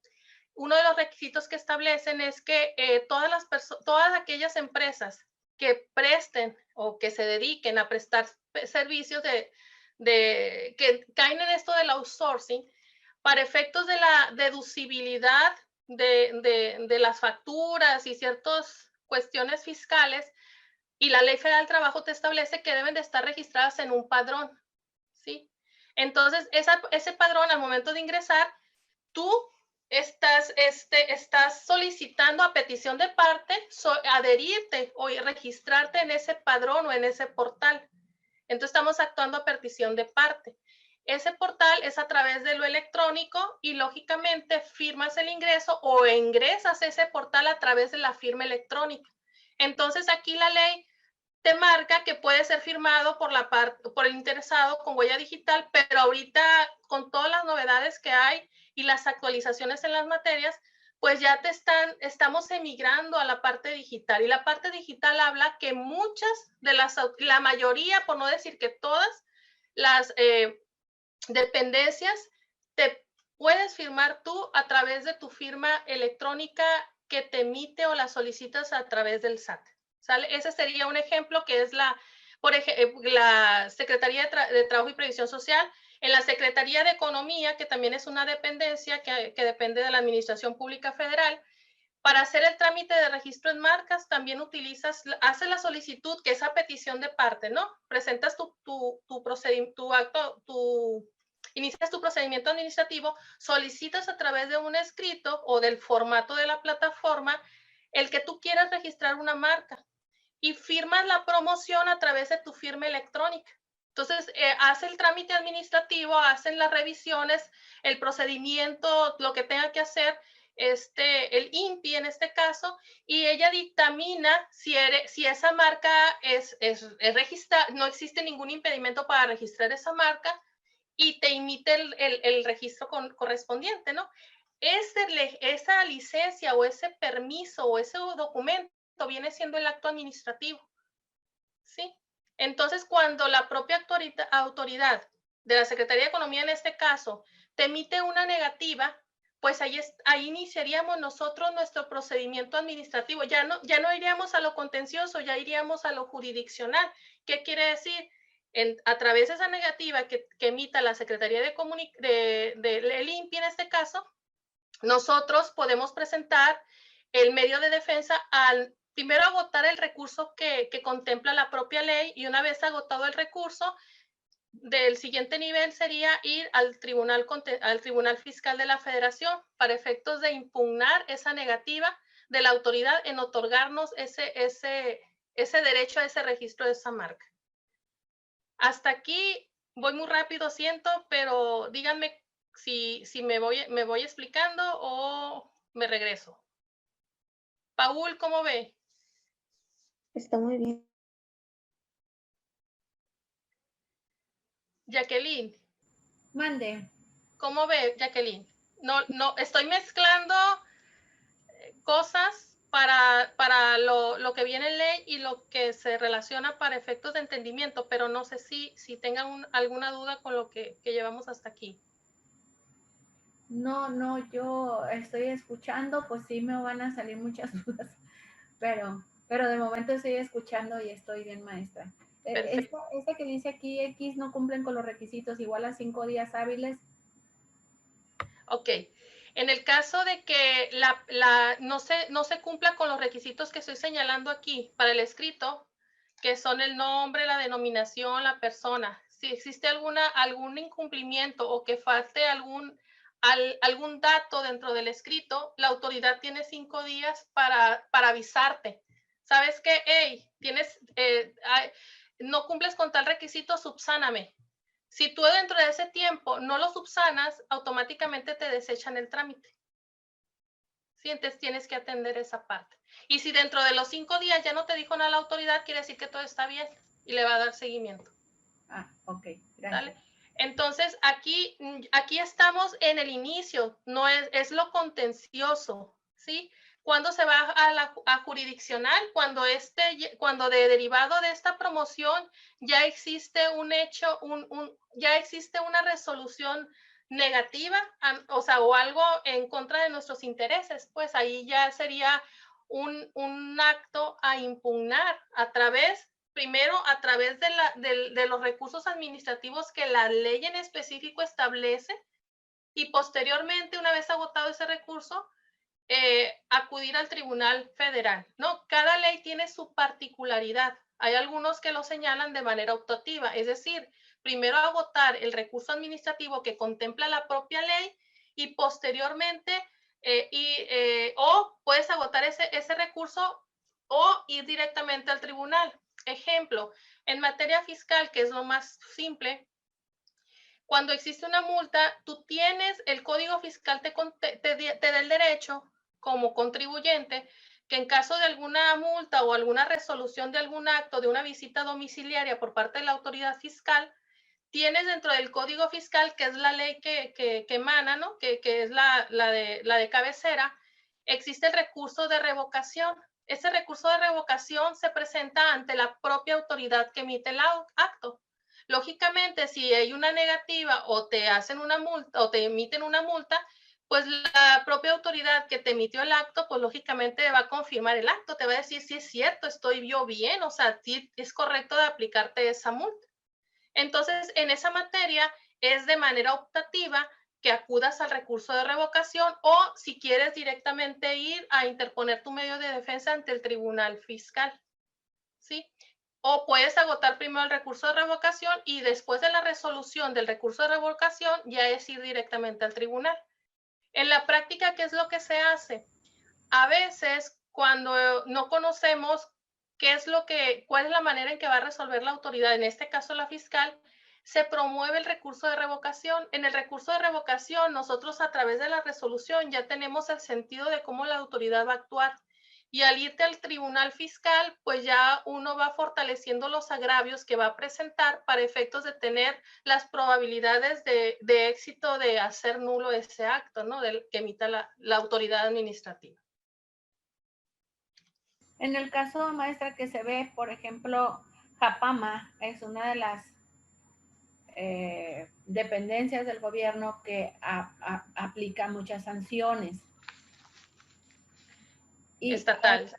S2: uno de los requisitos que establecen es que todas aquellas empresas que presten o que se dediquen a prestar servicios que caen en esto del outsourcing, para efectos de la deducibilidad de las facturas y ciertos cuestiones fiscales y la Ley Federal del Trabajo te establece que deben de estar registradas en un padrón, ¿sí? Entonces, ese padrón, al momento de ingresar, tú estás solicitando a petición de parte adherirte o registrarte en ese padrón o en ese portal. Entonces, estamos actuando a petición de parte. Ese portal es a través de lo electrónico y, lógicamente, firmas el ingreso o ingresas ese portal a través de la firma electrónica. Entonces, aquí la ley te marca que puede ser firmado por el interesado con huella digital, pero ahorita, con todas las novedades que hay y las actualizaciones en las materias, pues ya estamos emigrando a la parte digital. Y la parte digital habla que la mayoría, por no decir que todas, las dependencias te puedes firmar tú a través de tu firma electrónica que te emite o la solicitas a través del SAT. ¿Sale? Ese sería un ejemplo que es la Secretaría de Trabajo y Previsión Social. En la Secretaría de Economía, que también es una dependencia que depende de la Administración Pública Federal, para hacer el trámite de registro en marcas, también haces la solicitud, que es a petición de parte, ¿no? Presentas inicias tu procedimiento administrativo, solicitas a través de un escrito o del formato de la plataforma el que tú quieras registrar una marca y firmas la promoción a través de tu firma electrónica. Entonces, hace el trámite administrativo, hacen las revisiones, el procedimiento, lo que tenga que hacer el INPI en este caso, y ella dictamina si esa marca es registrada, no existe ningún impedimento para registrar esa marca, y te emite el registro correspondiente, ¿no? Esa licencia o ese permiso o ese documento viene siendo el acto administrativo, ¿sí? Entonces, cuando la propia autoridad de la Secretaría de Economía, en este caso, te emite una negativa, pues ahí iniciaríamos nosotros nuestro procedimiento administrativo. Ya no iríamos a lo contencioso, ya iríamos a lo jurisdiccional. ¿Qué quiere decir? A través de esa negativa que emita la Secretaría del INPI, en este caso, nosotros podemos presentar el medio de defensa al primero agotar el recurso que contempla la propia ley, y una vez agotado el recurso, del siguiente nivel sería ir al Tribunal Fiscal de la Federación para efectos de impugnar esa negativa de la autoridad en otorgarnos ese derecho a ese registro de esa marca. Hasta aquí voy muy rápido, siento, pero díganme si me voy explicando o me regreso. Paul, ¿cómo ve?
S9: Está muy bien.
S2: Jacqueline.
S5: Mande.
S2: ¿Cómo ve, Jacqueline? No, estoy mezclando cosas para lo que viene en ley y lo que se relaciona para efectos de entendimiento, pero no sé si tengan alguna duda con lo que llevamos hasta aquí.
S5: No, yo estoy escuchando, pues sí me van a salir muchas dudas, pero de momento estoy escuchando y estoy bien, maestra. Esta que dice aquí, X no cumplen con los requisitos, igual a 5 días hábiles.
S2: Ok. En el caso de que no se cumpla con los requisitos que estoy señalando aquí para el escrito, que son el nombre, la denominación, la persona, si existe algún incumplimiento o que falte algún dato dentro del escrito, la autoridad tiene 5 días para avisarte. ¿Sabes qué? Hey, no cumples con tal requisito, subsáname. Si tú dentro de ese tiempo no lo subsanas, automáticamente te desechan el trámite. ¿Sí? Entonces tienes que atender esa parte. Y si dentro de los 5 días ya no te dijo nada la autoridad, quiere decir que todo está bien y le va a dar seguimiento.
S5: Ah, ok, gracias.
S2: ¿Vale? Entonces, aquí estamos en el inicio, no es lo contencioso, ¿sí? ¿Cuándo se va a jurisdiccional? Cuando de derivado de esta promoción ya existe un hecho, ya existe una resolución negativa, o algo en contra de nuestros intereses, pues ahí ya sería un acto a impugnar primero a través de los recursos administrativos que la ley en específico establece, y posteriormente, una vez agotado ese recurso, acudir al Tribunal Federal, ¿no? Cada ley tiene su particularidad. Hay algunos que lo señalan de manera optativa, es decir, primero agotar el recurso administrativo que contempla la propia ley y posteriormente, o puedes agotar ese recurso o ir directamente al tribunal. Ejemplo, en materia fiscal, que es lo más simple, cuando existe una multa, tú tienes, el Código Fiscal te da el derecho como contribuyente que en caso de alguna multa o alguna resolución de algún acto de una visita domiciliaria por parte de la autoridad fiscal, tienes dentro del Código Fiscal, que es la ley que emana, ¿no? que es la de cabecera, existe el recurso de revocación. Ese recurso de revocación se presenta ante la propia autoridad que emite el acto. Lógicamente, si hay una negativa o te hacen una multa o te emiten una multa, pues la propia autoridad que te emitió el acto, pues lógicamente va a confirmar el acto, te va a decir si es cierto, estoy yo bien, o sea, si es correcto de aplicarte esa multa. Entonces, en esa materia es de manera optativa que acudas al recurso de revocación o si quieres directamente ir a interponer tu medio de defensa ante el tribunal fiscal, ¿sí? O puedes agotar primero el recurso de revocación y después de la resolución del recurso de revocación ya es ir directamente al tribunal. En la práctica, ¿qué es lo que se hace? A veces, cuando no conocemos cuál es la manera en que va a resolver la autoridad, en este caso la fiscal, se promueve el recurso de revocación. En el recurso de revocación, nosotros a través de la resolución ya tenemos el sentido de cómo la autoridad va a actuar. Y al irte al tribunal fiscal, pues ya uno va fortaleciendo los agravios que va a presentar para efectos de tener las probabilidades de éxito de hacer nulo ese acto, ¿no? Que emita la autoridad administrativa.
S5: En el caso, maestra, que se ve, por ejemplo, Japama es una de las dependencias del gobierno que aplica muchas sanciones.
S2: Estatal,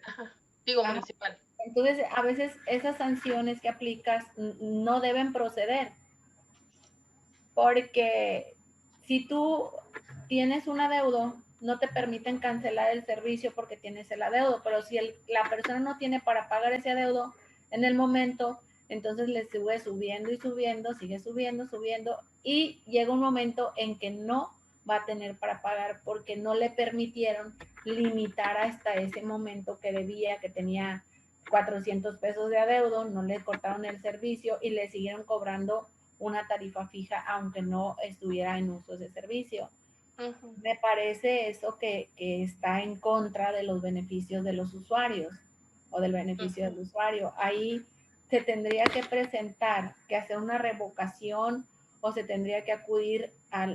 S2: digo municipal.
S5: Entonces, a veces esas sanciones que aplicas no deben proceder, porque si tú tienes un adeudo, no te permiten cancelar el servicio porque tienes el adeudo, pero si la persona no tiene para pagar ese adeudo en el momento, entonces le sigue subiendo y subiendo, sigue subiendo, subiendo, y llega un momento en que no va a tener para pagar porque no le permitieron limitar hasta ese momento que debía, que tenía 400 pesos de adeudo, no le cortaron el servicio y le siguieron cobrando una tarifa fija aunque no estuviera en uso ese servicio. Me parece eso que está en contra de los beneficios de los usuarios o del beneficio del usuario. Ahí se tendría que presentar, que hacer una revocación o se tendría que acudir a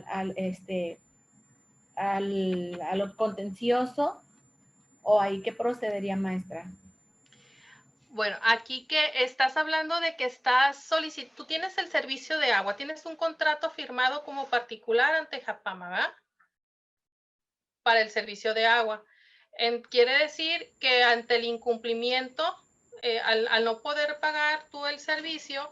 S5: lo contencioso, o ahí qué procedería, maestra.
S2: Bueno, aquí que estás hablando de que estás solicitando, tú tienes el servicio de agua, tienes un contrato firmado como particular ante Japama, ¿verdad? Para el servicio de agua. Quiere decir que ante el incumplimiento, al no poder pagar tú el servicio,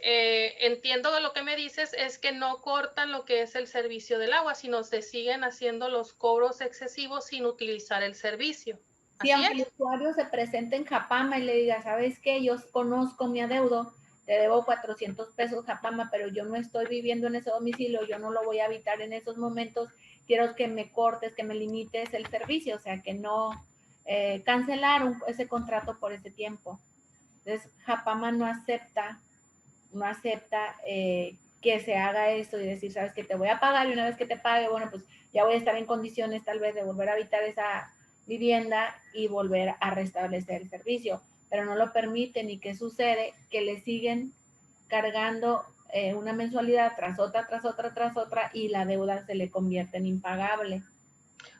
S2: entiendo que lo que me dices es que no cortan lo que es el servicio del agua, sino se siguen haciendo los cobros excesivos sin utilizar el servicio.
S5: Sí, aunque el usuario se presente en Japama y le diga, ¿sabes qué? Yo conozco mi adeudo, te debo 400 pesos Japama, pero yo no estoy viviendo en ese domicilio, yo no lo voy a habitar en esos momentos, quiero que me cortes, que me limites el servicio, o sea, que no cancelar ese contrato por ese tiempo. Entonces, Japama no acepta que se haga esto y decir, sabes que te voy a pagar y una vez que te pague, bueno, pues ya voy a estar en condiciones tal vez de volver a habitar esa vivienda y volver a restablecer el servicio, pero no lo permiten. ¿Y qué sucede? Que le siguen cargando una mensualidad tras otra, tras otra, tras otra, y la deuda se le convierte en impagable.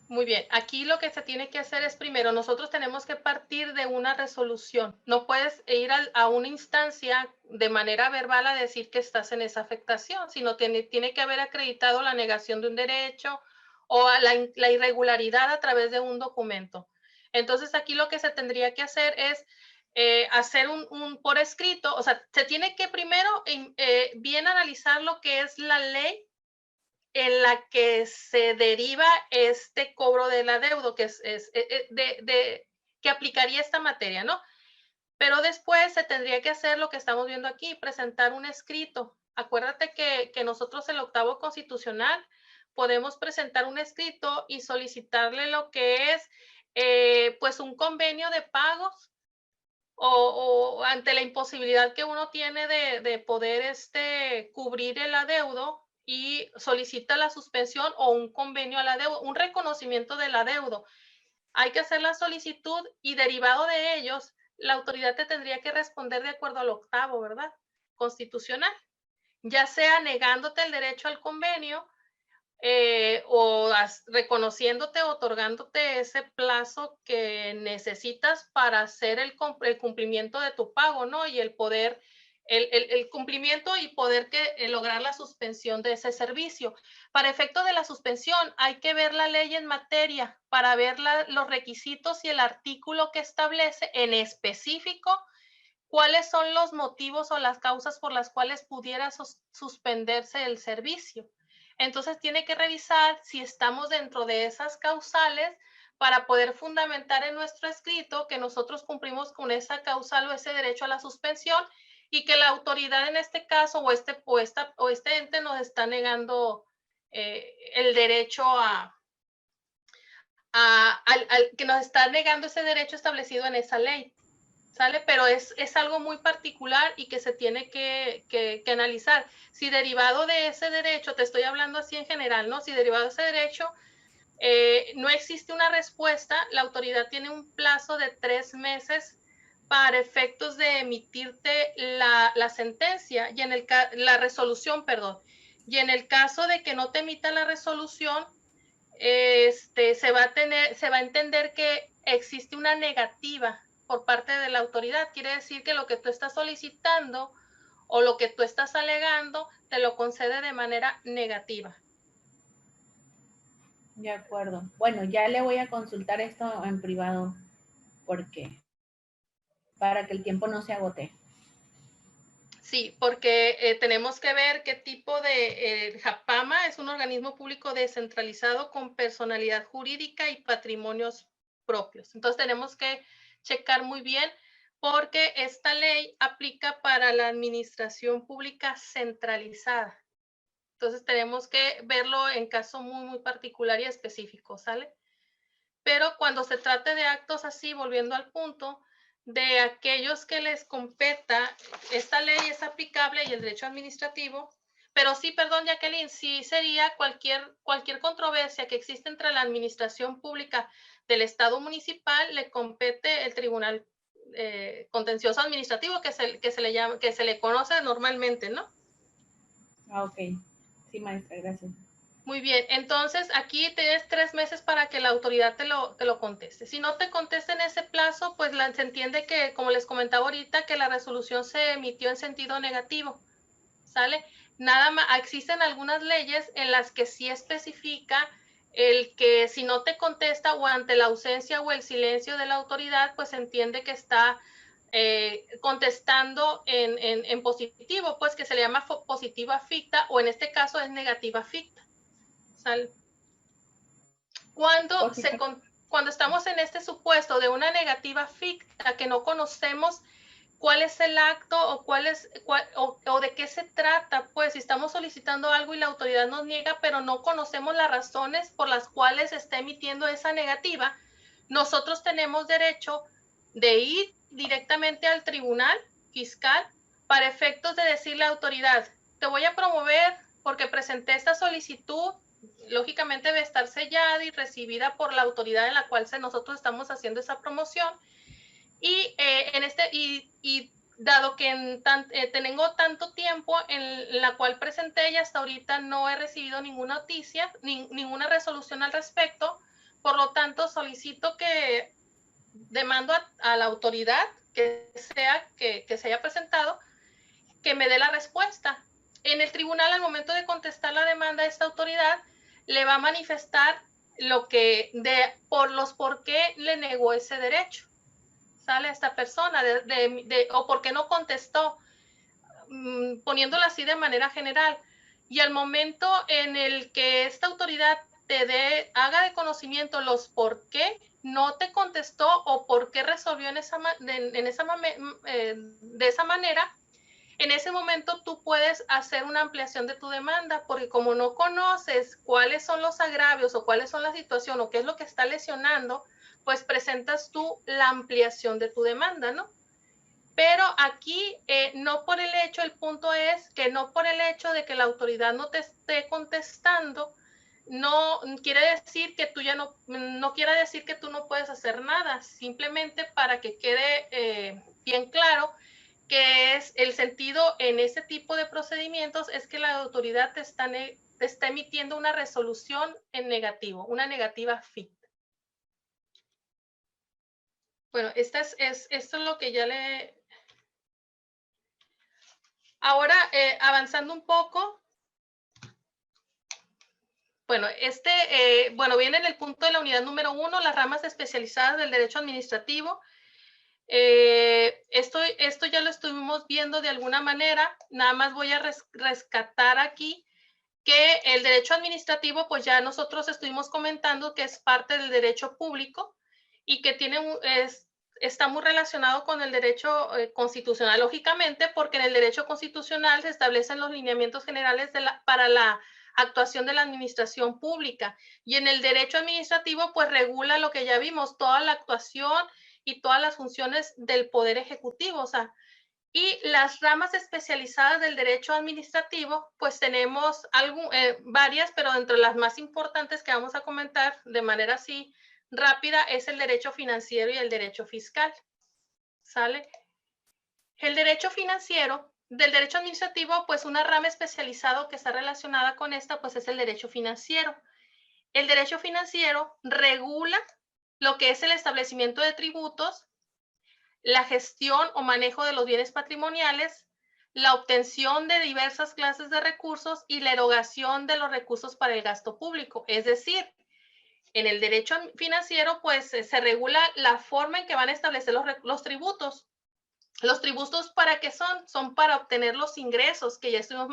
S2: Muy bien, aquí lo que se tiene que hacer es primero, nosotros tenemos que partir de una resolución. No puedes ir a una instancia de manera verbal a decir que estás en esa afectación, sino tiene que haber acreditado la negación de un derecho o la irregularidad a través de un documento. Entonces aquí lo que se tendría que hacer es hacer un por escrito, o sea, se tiene que primero bien analizar lo que es la ley en la que se deriva este cobro del adeudo, que que aplicaría esta materia, ¿no? Pero después se tendría que hacer lo que estamos viendo aquí, presentar un escrito. Acuérdate que nosotros en el octavo constitucional podemos presentar un escrito y solicitarle lo que es pues un convenio de pagos o ante la imposibilidad que uno tiene de poder cubrir el adeudo y solicita la suspensión o un convenio al adeudo, un reconocimiento del adeudo. Hay que hacer la solicitud y derivado de ellos, la autoridad te tendría que responder de acuerdo al octavo, ¿verdad? Constitucional, ya sea negándote el derecho al convenio o reconociéndote, otorgándote ese plazo que necesitas para hacer el cumplimiento de tu pago, ¿no? Y el poder, el cumplimiento y poder lograr la suspensión de ese servicio. Para efecto de la suspensión, hay que ver la ley en materia para ver los requisitos y el artículo que establece en específico cuáles son los motivos o las causas por las cuales pudiera suspenderse el servicio. Entonces tiene que revisar si estamos dentro de esas causales para poder fundamentar en nuestro escrito que nosotros cumplimos con esa causal o ese derecho a la suspensión y que la autoridad en este caso o este ente nos está negando el derecho que nos está negando ese derecho establecido en esa ley. ¿Sale? Pero es algo muy particular y que se tiene que analizar. Si derivado de ese derecho, te estoy hablando así en general, ¿no? Si derivado de ese derecho no existe una respuesta, la autoridad tiene un plazo de 3 meses para efectos de emitirte la sentencia y la resolución, perdón. Y en el caso de que no te emita la resolución, se va a entender que existe una negativa por parte de la autoridad. Quiere decir que lo que tú estás solicitando o lo que tú estás alegando te lo concede de manera negativa.
S5: De acuerdo. Bueno, ya le voy a consultar esto en privado porque para que el tiempo no se agote.
S2: Sí, porque tenemos que ver qué tipo de JAPAMA es un organismo público descentralizado con personalidad jurídica y patrimonios propios. Entonces tenemos que checar muy bien porque esta ley aplica para la administración pública centralizada. Entonces tenemos que verlo en caso muy, muy particular y específico, ¿sale? Pero cuando se trate de actos así, volviendo al punto, de aquellos que les competa, esta ley es aplicable y el derecho administrativo, pero sí, perdón, Jacqueline, sí sería cualquier controversia que existe entre la administración pública del Estado municipal, le compete el Tribunal Contencioso Administrativo, que se le conoce normalmente, ¿no?
S5: Ah, ok. Sí, maestra, gracias.
S2: Muy bien, entonces aquí tienes 3 meses para que la autoridad te lo conteste. Si no te contesta en ese plazo, pues se entiende que, como les comentaba ahorita, que la resolución se emitió en sentido negativo, ¿sale? Nada más, existen algunas leyes en las que sí especifica el que si no te contesta o ante la ausencia o el silencio de la autoridad, pues se entiende que está contestando en positivo, pues que se le llama positiva ficta o en este caso es negativa ficta. ¿Sale? Cuando estamos en este supuesto de una negativa ficta que no conocemos cuál es el acto o de qué se trata, pues si estamos solicitando algo y la autoridad nos niega, pero no conocemos las razones por las cuales está emitiendo esa negativa, nosotros tenemos derecho de ir directamente al tribunal fiscal para efectos de decirle a la autoridad, te voy a promover porque presenté esta solicitud, lógicamente debe estar sellada y recibida por la autoridad en la cual nosotros estamos haciendo esa promoción. Y, dado que tengo tanto tiempo en la cual presenté y hasta ahorita no he recibido ninguna noticia, ninguna resolución al respecto, por lo tanto solicito que demando a la autoridad que se haya presentado que me dé la respuesta. En el tribunal, al momento de contestar la demanda, esta autoridad le va a manifestar por qué le negó ese derecho, ¿sale? A esta persona, o por qué no contestó, poniéndolo así de manera general. y al momento en el que esta autoridad haga de conocimiento los por qué no te contestó o por qué resolvió de esa manera, en ese momento tú puedes hacer una ampliación de tu demanda, porque como no conoces cuáles son los agravios o cuáles son la situación o qué es lo que está lesionando, pues presentas tú la ampliación de tu demanda, ¿no? Pero aquí no por el hecho, el punto es que no por el hecho de que la autoridad no te esté contestando, no quiere decir que tú ya no quiere decir que tú no puedes hacer nada, simplemente para que quede bien claro que es el sentido en ese tipo de procedimientos es que la autoridad te está emitiendo una resolución en negativo, una negativa FIT. Bueno, esto es lo que ya le... Ahora, avanzando un poco, bueno, viene en el punto de la unidad número 1, las ramas especializadas del derecho administrativo. Esto ya lo estuvimos viendo de alguna manera, nada más voy a rescatar aquí que el derecho administrativo, pues ya nosotros estuvimos comentando que es parte del derecho público y que está muy relacionado con el derecho constitucional, lógicamente, porque en el derecho constitucional se establecen los lineamientos generales para la actuación de la administración pública, y en el derecho administrativo pues regula lo que ya vimos, toda la actuación y todas las funciones del Poder Ejecutivo, o sea, y las ramas especializadas del derecho administrativo, pues tenemos varias, pero entre las más importantes que vamos a comentar de manera así rápida es el derecho financiero y el derecho fiscal. ¿Sale? El derecho financiero, del derecho administrativo, pues una rama especializada que está relacionada con esta, pues es el derecho financiero. El derecho financiero regula lo que es el establecimiento de tributos, la gestión o manejo de los bienes patrimoniales, la obtención de diversas clases de recursos y la erogación de los recursos para el gasto público. Es decir, en el derecho financiero, pues se regula la forma en que van a establecer los tributos. ¿Los tributos para qué son? Son para obtener los ingresos que ya estuvimos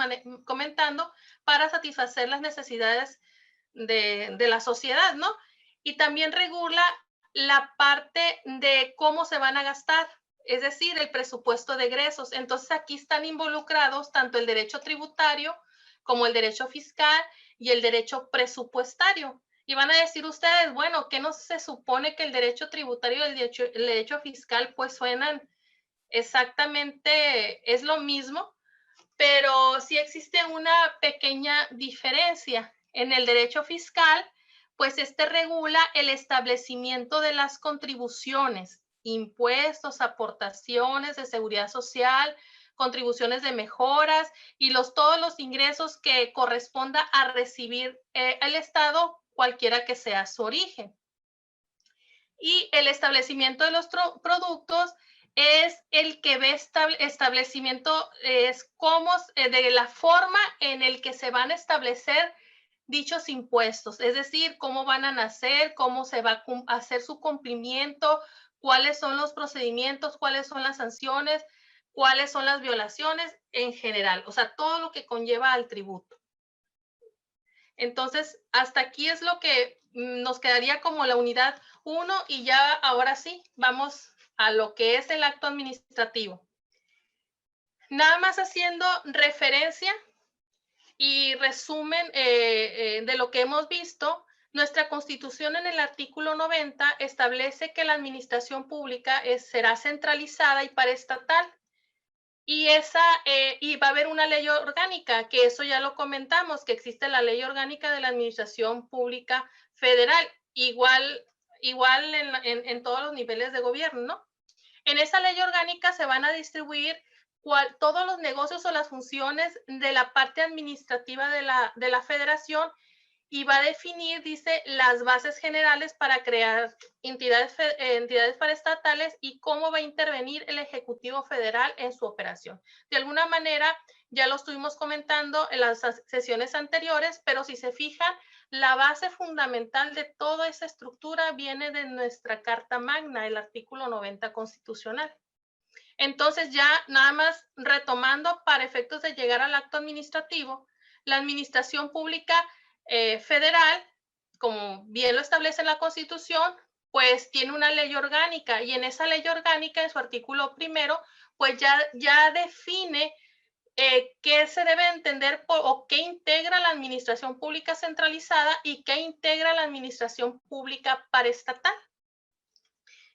S2: comentando para satisfacer las necesidades de la sociedad, ¿no? Y también regula la parte de cómo se van a gastar, es decir, el presupuesto de egresos. Entonces aquí están involucrados tanto el derecho tributario como el derecho fiscal y el derecho presupuestario. Y van a decir ustedes, bueno, ¿qué no se supone que el derecho tributario y el derecho fiscal pues suenan exactamente, es lo mismo? Pero sí existe una pequeña diferencia. En el derecho fiscal, pues este regula el establecimiento de las contribuciones, impuestos, aportaciones de seguridad social, contribuciones de mejoras y todos los ingresos que corresponda a recibir el Estado, cualquiera que sea su origen. Y el establecimiento de los productos es el que ve establecimiento, es cómo, de la forma en el que se van a establecer dichos impuestos, es decir, cómo van a nacer, cómo se va a hacer su cumplimiento, cuáles son los procedimientos, cuáles son las sanciones, cuáles son las violaciones en general, o sea, todo lo que conlleva al tributo. Entonces, hasta aquí es lo que nos quedaría como la unidad 1 y ya ahora sí, vamos a lo que es el acto administrativo. Nada más haciendo referencia y resumen de lo que hemos visto, nuestra Constitución en el artículo 90 establece que la administración pública será centralizada y paraestatal. Y va a haber una ley orgánica, que eso ya lo comentamos, que existe la ley orgánica de la Administración Pública Federal, igual en todos los niveles de gobierno, ¿no? En esa ley orgánica se van a distribuir todos los negocios o las funciones de la parte administrativa de la federación, y va a definir, dice, las bases generales para crear entidades paraestatales y cómo va a intervenir el Ejecutivo Federal en su operación. De alguna manera, ya lo estuvimos comentando en las sesiones anteriores, pero si se fijan, la base fundamental de toda esa estructura viene de nuestra Carta Magna, el artículo 90 constitucional. Entonces, ya nada más retomando para efectos de llegar al acto administrativo, la administración pública federal, como bien lo establece la Constitución, pues tiene una ley orgánica, y en esa ley orgánica, en su artículo primero, pues ya define qué se debe entender o qué integra la administración pública centralizada y qué integra la administración pública paraestatal.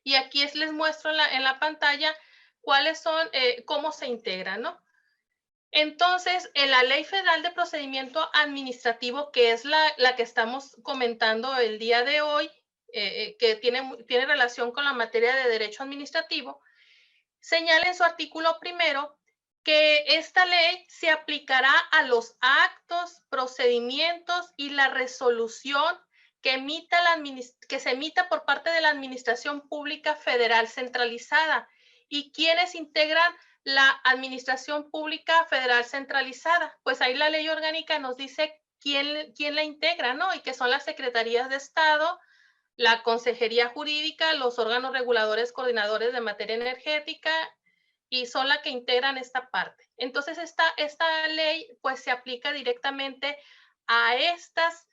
S2: Y aquí les muestro en la pantalla cuáles son, cómo se integran, ¿no? Entonces, en la Ley Federal de Procedimiento Administrativo, que es la que estamos comentando el día de hoy, que tiene relación con la materia de derecho administrativo, señala en su artículo primero que esta ley se aplicará a los actos, procedimientos y la resolución que se emita por parte de la Administración Pública Federal Centralizada. ¿Y quiénes integran la Administración Pública Federal Centralizada? Pues ahí la ley orgánica nos dice quién la integra, ¿no? Y que son las secretarías de Estado, la Consejería Jurídica, los órganos reguladores coordinadores de materia energética, y son las que integran esta parte. Entonces, esta ley pues se aplica directamente a estas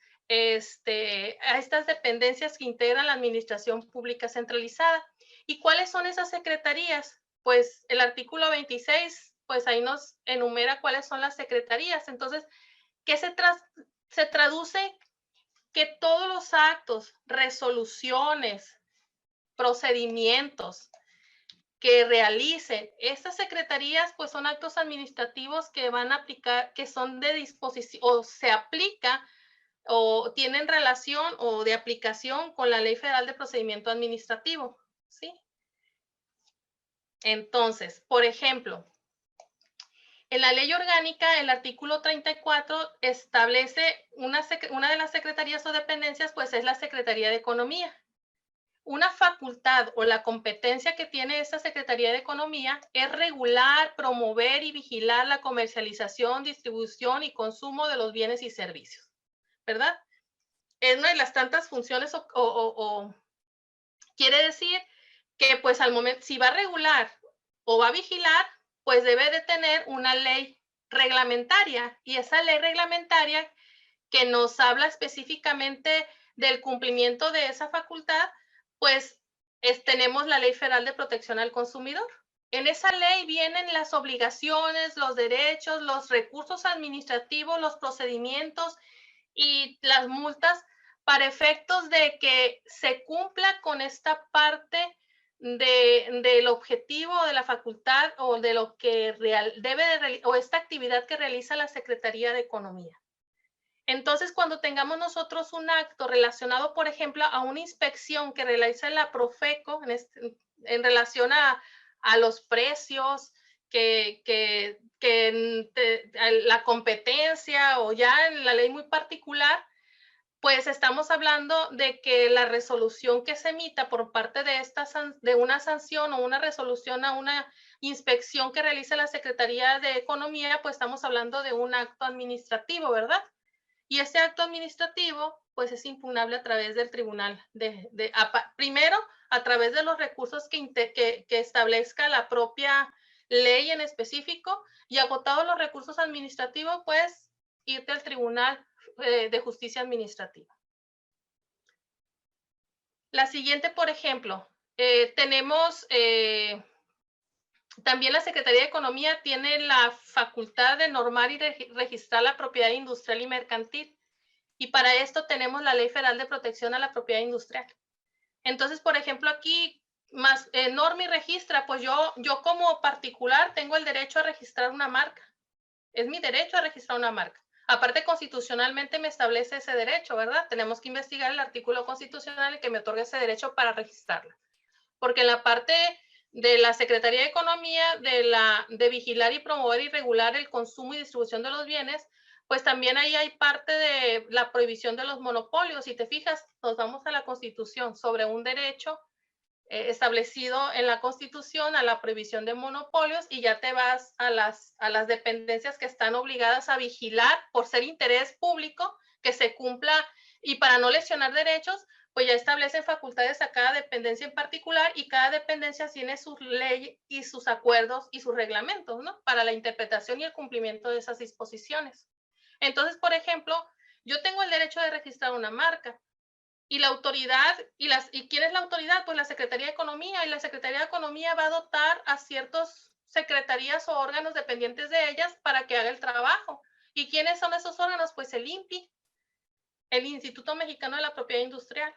S2: dependencias que integran la Administración Pública Centralizada. ¿Y cuáles son esas secretarías? Pues el artículo 26, pues ahí nos enumera cuáles son las secretarías. Entonces, ¿qué se traduce? Que todos los actos, resoluciones, procedimientos que realicen estas secretarías, pues son actos administrativos que van a aplicar, que son de disposición, o se aplica, o tienen relación o de aplicación con la Ley Federal de Procedimiento Administrativo, ¿sí? Entonces, por ejemplo, en la ley orgánica, el artículo 34 establece una de las secretarías o dependencias, pues es la Secretaría de Economía. Una facultad o la competencia que tiene esta Secretaría de Economía es regular, promover y vigilar la comercialización, distribución y consumo de los bienes y servicios, ¿verdad? Es una de las tantas funciones quiere decir que pues al momento, si va a regular o va a vigilar, pues debe de tener una ley reglamentaria, y esa ley reglamentaria que nos habla específicamente del cumplimiento de esa facultad, pues tenemos la Ley Federal de Protección al Consumidor. En esa ley vienen las obligaciones, los derechos, los recursos administrativos, los procedimientos y las multas para efectos de que se cumpla con esta parte del objetivo de la facultad o de lo que o esta actividad que realiza la Secretaría de Economía. Entonces, cuando tengamos nosotros un acto relacionado, por ejemplo, a una inspección que realiza la Profeco en relación a los precios, la competencia, o ya en la ley muy particular, pues estamos hablando de que la resolución que se emita por parte de una sanción o una resolución a una inspección que realiza la Secretaría de Economía, pues estamos hablando de un acto administrativo, ¿verdad? Y ese acto administrativo, pues es impugnable a través del tribunal. Primero, a través de los recursos que establezca la propia ley en específico, y agotados los recursos administrativos, pues irte al Tribunal de Justicia Administrativa. La siguiente, por ejemplo, tenemos también la Secretaría de Economía tiene la facultad de normar y registrar la propiedad industrial y mercantil. Y para esto tenemos la Ley Federal de Protección a la Propiedad Industrial. Entonces, por ejemplo, aquí norma y registra, pues yo como particular tengo el derecho a registrar una marca. Es mi derecho a registrar una marca. Aparte, constitucionalmente me establece ese derecho, ¿verdad? Tenemos que investigar el artículo constitucional que me otorga ese derecho para registrarla. Porque en la parte de la Secretaría de Economía, de vigilar y promover y regular el consumo y distribución de los bienes, pues también ahí hay parte de la prohibición de los monopolios. Si te fijas, nos vamos a la Constitución sobre un derecho establecido en la Constitución a la prohibición de monopolios, y ya te vas a las dependencias que están obligadas a vigilar por ser interés público que se cumpla, y para no lesionar derechos, pues ya establecen facultades a cada dependencia en particular, y cada dependencia tiene su ley y sus acuerdos y sus reglamentos, ¿no? Para la interpretación y el cumplimiento de esas disposiciones. Entonces, por ejemplo, yo tengo el derecho de registrar una marca y la autoridad, ¿y quién es la autoridad? Pues la Secretaría de Economía, y la Secretaría de Economía va a dotar a ciertos secretarías o órganos dependientes de ellas para que haga el trabajo. ¿Y quiénes son esos órganos? Pues el INPI, el Instituto Mexicano de la Propiedad Industrial.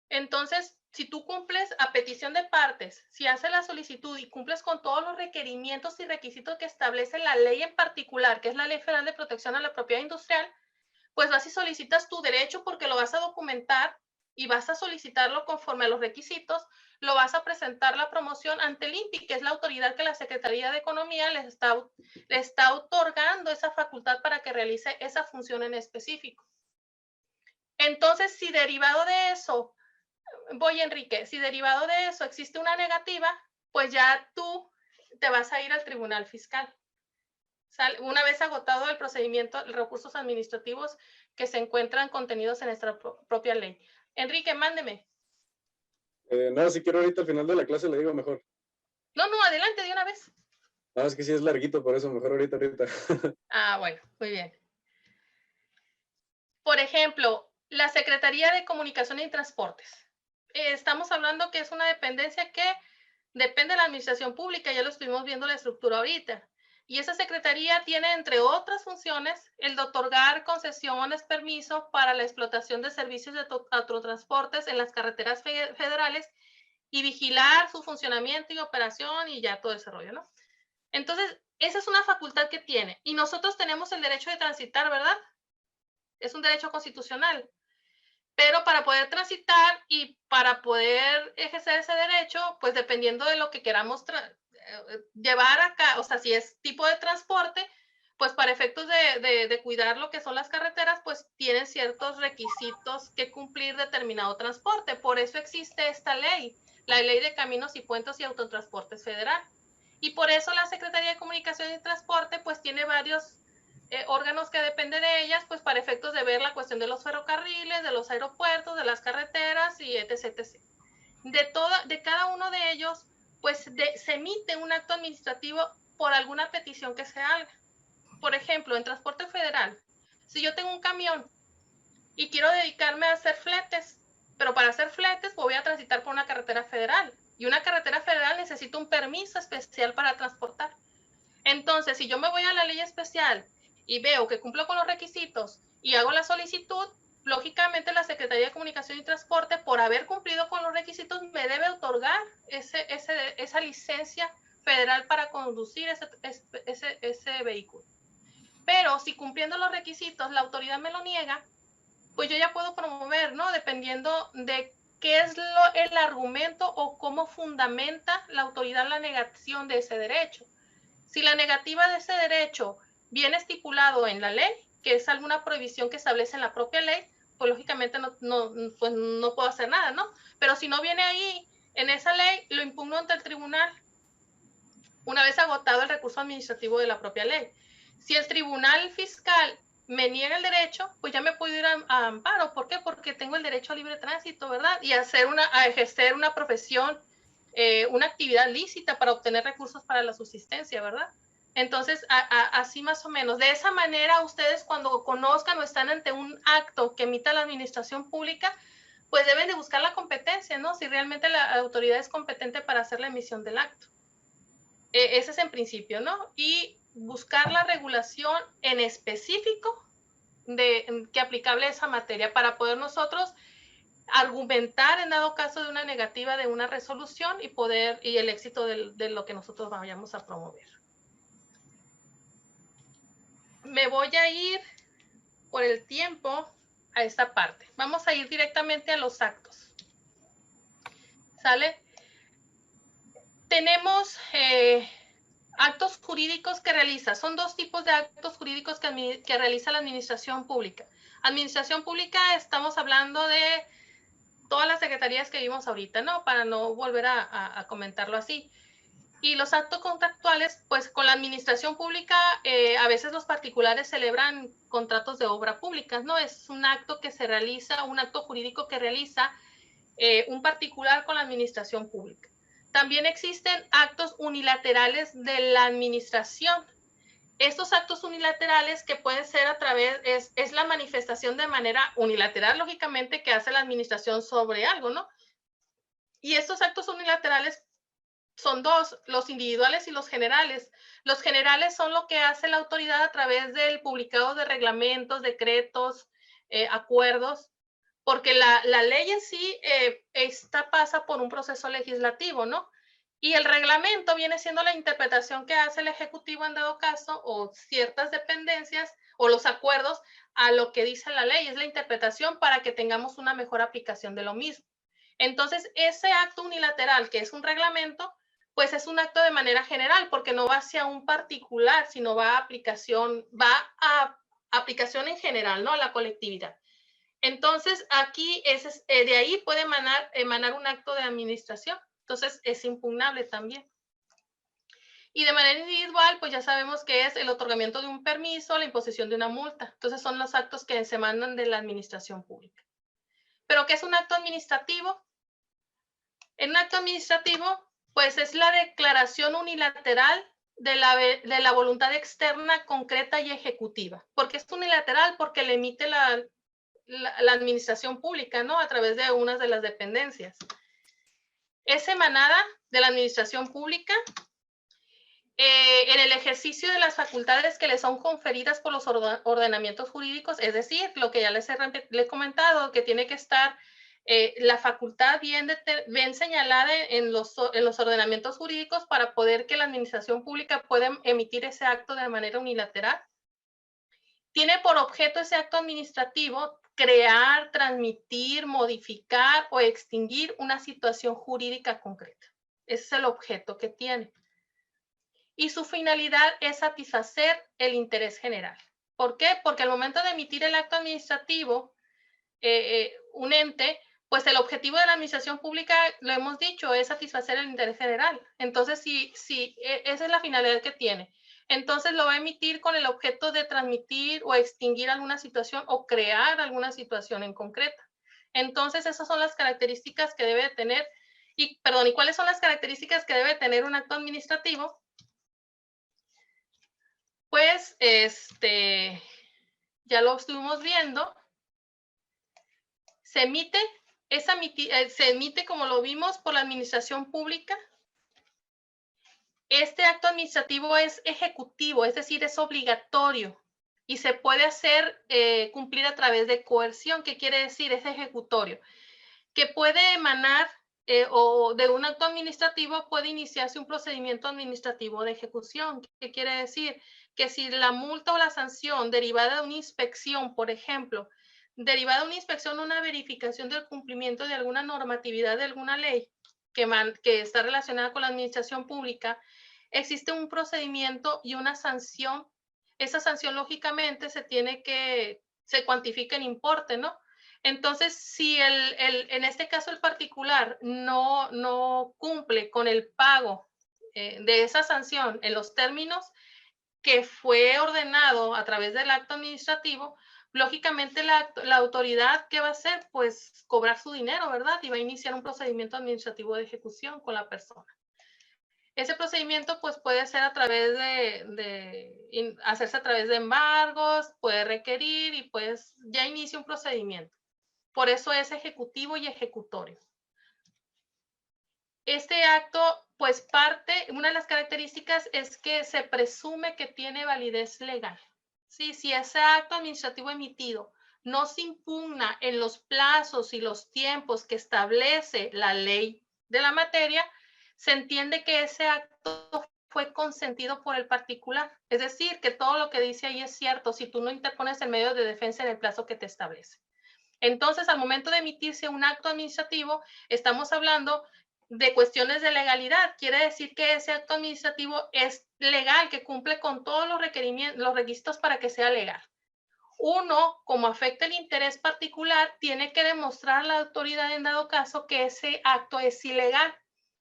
S2: Entonces, si tú cumples a petición de partes, si haces la solicitud y cumples con todos los requerimientos y requisitos que establece la ley en particular, que es la Ley Federal de Protección a la Propiedad Industrial, pues vas y solicitas tu derecho porque lo vas a documentar y vas a solicitarlo conforme a los requisitos, lo vas a presentar la promoción ante el INPI, que es la autoridad que la Secretaría de Economía le está otorgando esa facultad para que realice esa función en específico. Entonces, si derivado de eso, Enrique, si derivado de eso existe una negativa, pues ya tú te vas a ir al tribunal fiscal. Una vez agotado el procedimiento, recursos administrativos que se encuentran contenidos en nuestra propia ley. Enrique, mándeme.
S6: No, si quiero ahorita al final de la clase le digo mejor.
S2: No, adelante, de una vez.
S6: No, es que sí es larguito, por eso mejor ahorita.
S2: Ah, bueno, muy bien. Por ejemplo, la Secretaría de Comunicación y Transportes. Estamos hablando que es una dependencia que depende de la administración pública, ya lo estuvimos viendo la estructura ahorita. Y esa secretaría tiene, entre otras funciones, el de otorgar concesiones, permisos para la explotación de servicios de autotransportes en las carreteras federales y vigilar su funcionamiento y operación y ya todo ese rollo, ¿no? Entonces, esa es una facultad que tiene. Y nosotros tenemos el derecho de transitar, ¿verdad? Es un derecho constitucional. Pero para poder transitar y para poder ejercer ese derecho, pues dependiendo de lo que queramos llevar acá, o sea, si es tipo de transporte, pues para efectos de cuidar lo que son las carreteras, pues tienen ciertos requisitos que cumplir determinado transporte. Por eso existe esta ley, la Ley de Caminos y Puentes y Autotransportes Federal. Y por eso la Secretaría de Comunicación y Transporte, pues tiene varios órganos que dependen de ellas, pues para efectos de ver la cuestión de los ferrocarriles, de los aeropuertos, de las carreteras y etc. De cada uno de ellos, pues se emite un acto administrativo por alguna petición que se haga. Por ejemplo, en transporte federal, si yo tengo un camión y quiero dedicarme a hacer fletes, pero para hacer fletes voy a transitar por una carretera federal y una carretera federal necesita un permiso especial para transportar. Entonces, si yo me voy a la ley especial y veo que cumplo con los requisitos y hago la solicitud, lógicamente la Secretaría de Comunicación y Transporte, por haber cumplido con los requisitos, me debe otorgar esa licencia federal para conducir ese vehículo. Pero si cumpliendo los requisitos la autoridad me lo niega, pues yo ya puedo promover, ¿no? Dependiendo de qué es el argumento o cómo fundamenta la autoridad la negación de ese derecho. Si la negativa de ese derecho viene estipulado en la ley, que es alguna prohibición que establece en la propia ley, pues lógicamente pues no puedo hacer nada, ¿no? Pero si no viene ahí, en esa ley, lo impugno ante el tribunal, una vez agotado el recurso administrativo de la propia ley. Si el tribunal fiscal me niega el derecho, pues ya me puedo ir a amparo. ¿Por qué? Porque tengo el derecho a libre tránsito, ¿verdad? Y a ejercer una profesión, una actividad lícita para obtener recursos para la subsistencia, ¿verdad? Entonces, así más o menos. De esa manera, ustedes cuando conozcan o están ante un acto que emita la administración pública, pues deben de buscar la competencia, ¿no? Si realmente la autoridad es competente para hacer la emisión del acto. Ese es en principio, ¿no? Y buscar la regulación en específico que aplicable a esa materia para poder nosotros argumentar en dado caso de una negativa de una resolución y el éxito de lo que nosotros vayamos a promover. Me voy a ir por el tiempo a esta parte. Vamos a ir directamente a los actos. ¿Sale? Tenemos actos jurídicos que realiza. Son dos tipos de actos jurídicos que realiza la administración pública. Administración pública, estamos hablando de todas las secretarías que vimos ahorita, ¿no? Para no volver a comentarlo así. Y los actos contractuales, pues con la administración pública, a veces los particulares celebran contratos de obra pública, ¿no? Es un acto que se realiza, un acto jurídico que realiza un particular con la administración pública. También existen actos unilaterales de la administración. Estos actos unilaterales que pueden ser a través, es la manifestación de manera unilateral, lógicamente, que hace la administración sobre algo, ¿no? Y estos actos unilaterales son dos, los individuales y los generales. Los generales son lo que hace la autoridad a través del publicado de reglamentos, decretos, acuerdos, porque la ley en sí pasa por un proceso legislativo, ¿no? Y el reglamento viene siendo la interpretación que hace el Ejecutivo en dado caso, o ciertas dependencias, o los acuerdos a lo que dice la ley. Es la interpretación para que tengamos una mejor aplicación de lo mismo. Entonces, ese acto unilateral, que es un reglamento, pues es un acto de manera general, porque no va hacia un particular, sino va a aplicación en general, ¿no? A la colectividad. Entonces, aquí de ahí puede emanar un acto de administración. Entonces, es impugnable también. Y de manera individual, pues ya sabemos que es el otorgamiento de un permiso, la imposición de una multa. Entonces, son los actos que se mandan de la administración pública. ¿Pero qué es un acto administrativo? En un acto administrativo, pues es la declaración unilateral de la voluntad externa, concreta y ejecutiva. ¿Por qué es unilateral? Porque le emite la administración pública, ¿no? A través de unas de las dependencias. Es emanada de la administración pública en el ejercicio de las facultades que le son conferidas por los ordenamientos jurídicos, es decir, lo que ya les he comentado, que tiene que estar la facultad bien señalada en los ordenamientos jurídicos para poder que la administración pública pueda emitir ese acto de manera unilateral. Tiene por objeto ese acto administrativo crear, transmitir, modificar o extinguir una situación jurídica concreta. Ese es el objeto que tiene. Y su finalidad es satisfacer el interés general. ¿Por qué? Porque al momento de emitir el acto administrativo, un ente, pues el objetivo de la administración pública, lo hemos dicho, es satisfacer el interés general. Entonces, esa es la finalidad que tiene. Entonces lo va a emitir con el objeto de transmitir o extinguir alguna situación o crear alguna situación en concreta. Entonces, esas son las características que debe tener. ¿Y cuáles son las características que debe tener un acto administrativo? Pues, ya lo estuvimos viendo. Se emite, como lo vimos, por la administración pública. Este acto administrativo es ejecutivo, es decir, es obligatorio y se puede hacer cumplir a través de coerción. ¿Qué quiere decir? Es ejecutorio. Que puede emanar o de un acto administrativo puede iniciarse un procedimiento administrativo de ejecución. ¿Qué quiere decir? Que si la multa o la sanción derivada de una inspección, por ejemplo, derivada de una inspección o una verificación del cumplimiento de alguna normatividad de alguna ley que está relacionada con la administración pública, existe un procedimiento y una sanción. Esa sanción, lógicamente, se cuantifica en importe, ¿no? Entonces, si en este caso el particular no cumple con el pago de esa sanción en los términos que fue ordenado a través del acto administrativo, lógicamente la autoridad, ¿qué va a hacer? Pues cobrar su dinero, ¿verdad? Y va a iniciar un procedimiento administrativo de ejecución con la persona. Ese procedimiento pues puede ser a través hacerse a través de embargos, puede requerir y pues ya inicia un procedimiento. Por eso es ejecutivo y ejecutorio. Este acto, pues una de las características es que se presume que tiene validez legal. ¿Sí? Si ese acto administrativo emitido no se impugna en los plazos y los tiempos que establece la ley de la materia, se entiende que ese acto fue consentido por el particular. Es decir, que todo lo que dice ahí es cierto si tú no interpones el medio de defensa en el plazo que te establece. Entonces, al momento de emitirse un acto administrativo, estamos hablando de cuestiones de legalidad. Quiere decir que ese acto administrativo es legal, que cumple con todos los requerimientos, los requisitos para que sea legal. Uno, como afecta el interés particular, tiene que demostrar a la autoridad en dado caso que ese acto es ilegal.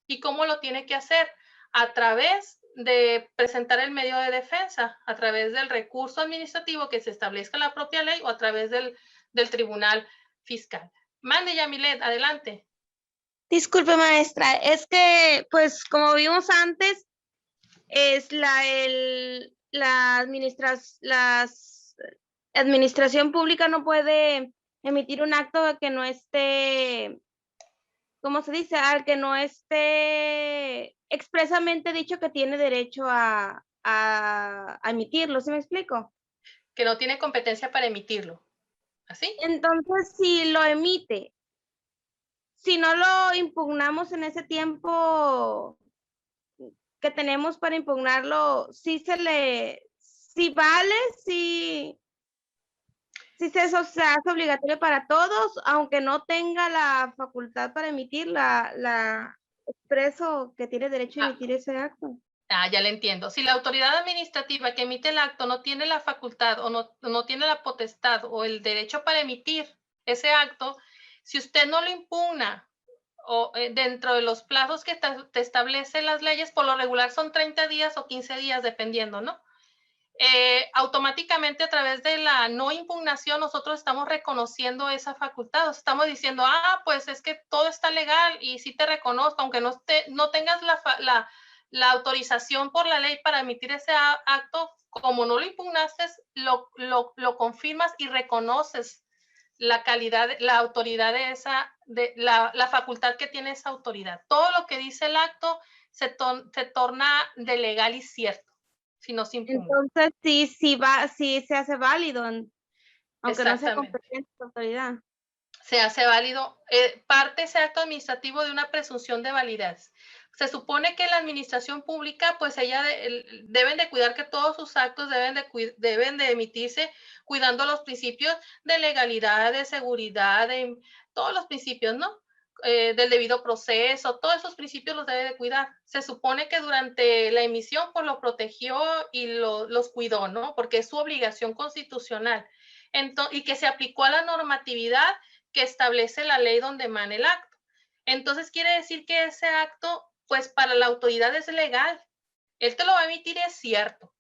S2: ¿Y cómo lo tiene que hacer? A través de presentar el medio de defensa, a través del recurso administrativo que se establezca en la propia ley o a través del tribunal fiscal. Mande, Yamilet, adelante.
S9: Disculpe, maestra, es que, pues, como vimos antes, es la la administración pública no puede emitir un acto que no esté, ¿cómo se dice? Al que no esté expresamente dicho que tiene derecho a emitirlo, ¿sí me explico?
S2: Que no tiene competencia para emitirlo. ¿Así?
S9: Entonces, si lo emite, si no lo impugnamos en ese tiempo que tenemos para impugnarlo, sí vale, sí se hace obligatorio para todos, aunque no tenga la facultad para emitir la expreso que tiene derecho a emitir ese acto.
S2: Ya le entiendo. Si la autoridad administrativa que emite el acto no tiene la facultad o no tiene la potestad o el derecho para emitir ese acto, si usted no lo impugna o dentro de los plazos que te establecen las leyes, por lo regular son 30 días o 15 días, dependiendo, ¿no? Automáticamente a través de la no impugnación nosotros estamos reconociendo esa facultad, estamos diciendo, pues es que todo está legal y sí te reconozco, aunque no tengas la autorización por la ley para emitir ese acto, como no lo impugnaste, lo confirmas y reconoces la calidad, la autoridad de la facultad que tiene esa autoridad. Todo lo que dice el acto se torna de legal y cierto. Si no se impugna.
S9: Entonces, sí se hace válido, aunque no sea competente la autoridad.
S2: Se hace válido, parte ese acto administrativo de una presunción de validez. Se supone que la administración pública, pues deben de cuidar que todos sus actos deben de emitirse cuidando los principios de legalidad, de seguridad, de todos los principios, ¿no? Del debido proceso, todos esos principios los debe de cuidar. Se supone que durante la emisión pues lo protegió y los cuidó, ¿no? Porque es su obligación constitucional. Y que se aplicó a la normatividad que establece la ley donde emana el acto. Entonces quiere decir que ese acto, pues para la autoridad es legal. Él te lo va a emitir, es cierto.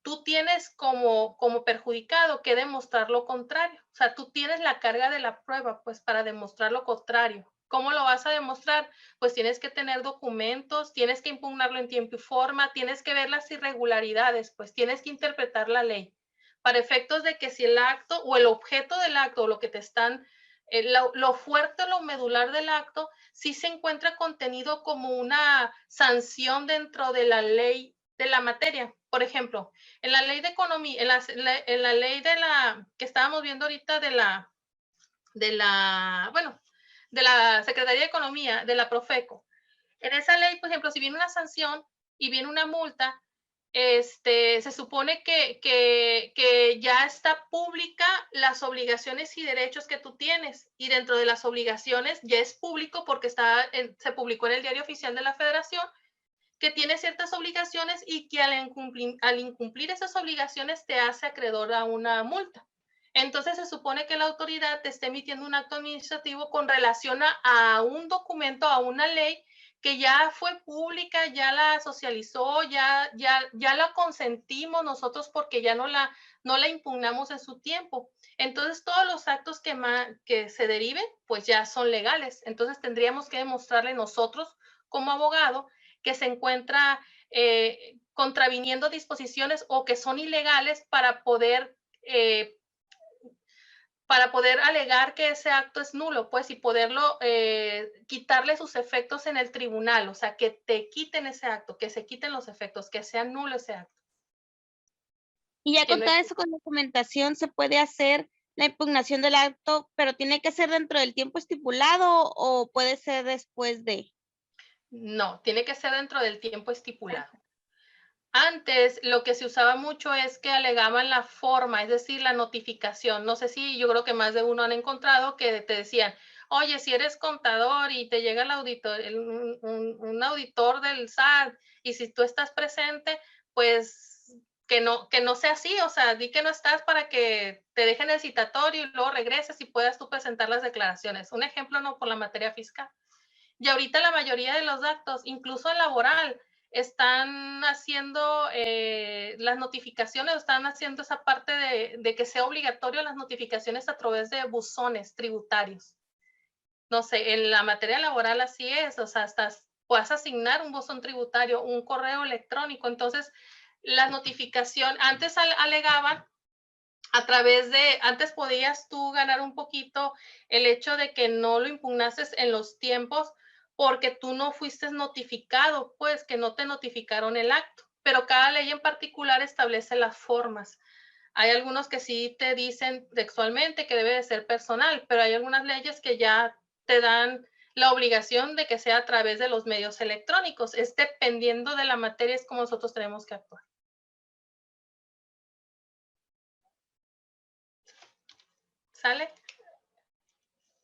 S2: Tú tienes como perjudicado que demostrar lo contrario. O sea, tú tienes la carga de la prueba, pues para demostrar lo contrario. ¿Cómo lo vas a demostrar? Pues tienes que tener documentos, tienes que impugnarlo en tiempo y forma, tienes que ver las irregularidades, pues tienes que interpretar la ley para efectos de que si el acto o el objeto del acto o lo que te están, lo fuerte, lo medular del acto, sí se encuentra contenido como una sanción dentro de la ley de la materia. Por ejemplo, en la ley de economía, en la ley de la que estábamos viendo ahorita de la Secretaría de Economía, de la Profeco. En esa ley, por ejemplo, si viene una sanción y viene una multa, se supone que ya está pública las obligaciones y derechos que tú tienes, y dentro de las obligaciones ya es público porque se publicó en el Diario Oficial de la Federación que tiene ciertas obligaciones y que al incumplir esas obligaciones te hace acreedor a una multa. Entonces se supone que la autoridad te está emitiendo un acto administrativo con relación a un documento, a una ley que ya fue pública, ya la socializó, ya la consentimos nosotros porque ya no la impugnamos en su tiempo. Entonces todos los actos que se deriven pues ya son legales. Entonces tendríamos que demostrarle nosotros como abogado que se encuentra contraviniendo disposiciones o que son ilegales para poder alegar que ese acto es nulo, pues, y poderlo quitarle sus efectos en el tribunal, o sea, que te quiten ese acto, que se quiten los efectos, que sea nulo ese acto.
S9: Y ya con todo eso, con documentación, se puede hacer la impugnación del acto, pero tiene que ser dentro del tiempo estipulado o puede ser después de.
S2: No, tiene que ser dentro del tiempo estipulado. Antes lo que se usaba mucho es que alegaban la forma, es decir, la notificación. No sé si yo creo que más de uno han encontrado que te decían, oye, si eres contador y te llega el auditor, un auditor del SAT y si tú estás presente, pues que no sea así, o sea, di que no estás para que te dejen el citatorio y luego regreses y puedas tú presentar las declaraciones. Un ejemplo, no por la materia fiscal. Y ahorita la mayoría de los actos, incluso el laboral, están haciendo las notificaciones, están haciendo esa parte de que sea obligatorio las notificaciones a través de buzones tributarios. No sé, en la materia laboral así es, o sea, puedes asignar un buzón tributario, un correo electrónico. Entonces, la notificación, antes alegaban a través de, antes podías tú ganar un poquito el hecho de que no lo impugnases en los tiempos porque tú no fuiste notificado, pues que no te notificaron el acto, pero cada ley en particular establece las formas. Hay algunos que sí te dicen textualmente que debe de ser personal, pero hay algunas leyes que ya te dan la obligación de que sea a través de los medios electrónicos. Es dependiendo de la materia, es como nosotros tenemos que actuar. ¿Sale?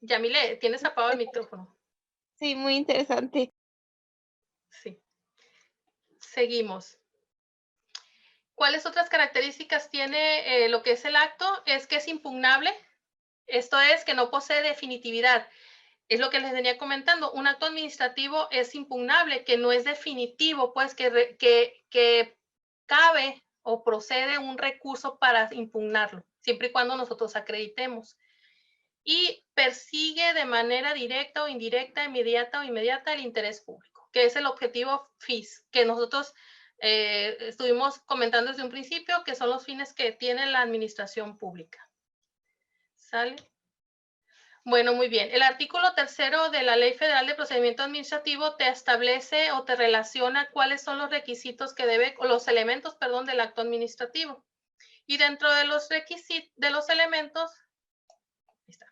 S2: Yamile, tienes apagado el micrófono.
S9: Sí, muy interesante.
S2: Sí. Seguimos. ¿Cuáles otras características tiene lo que es el acto? Es que es impugnable. Esto es que no posee definitividad. Es lo que les venía comentando. Un acto administrativo es impugnable, que no es definitivo, pues que cabe o procede un recurso para impugnarlo, siempre y cuando nosotros acreditemos. Y persigue de manera directa o indirecta, inmediata o inmediata el interés público, que es el objetivo FIS, que nosotros estuvimos comentando desde un principio, que son los fines que tiene la administración pública. ¿Sale? Bueno, muy bien. El artículo 3 de la Ley Federal de Procedimiento Administrativo te establece o te relaciona cuáles son los requisitos que debe, o los elementos, perdón, del acto administrativo. Y dentro de los requisitos, de los elementos, ahí está.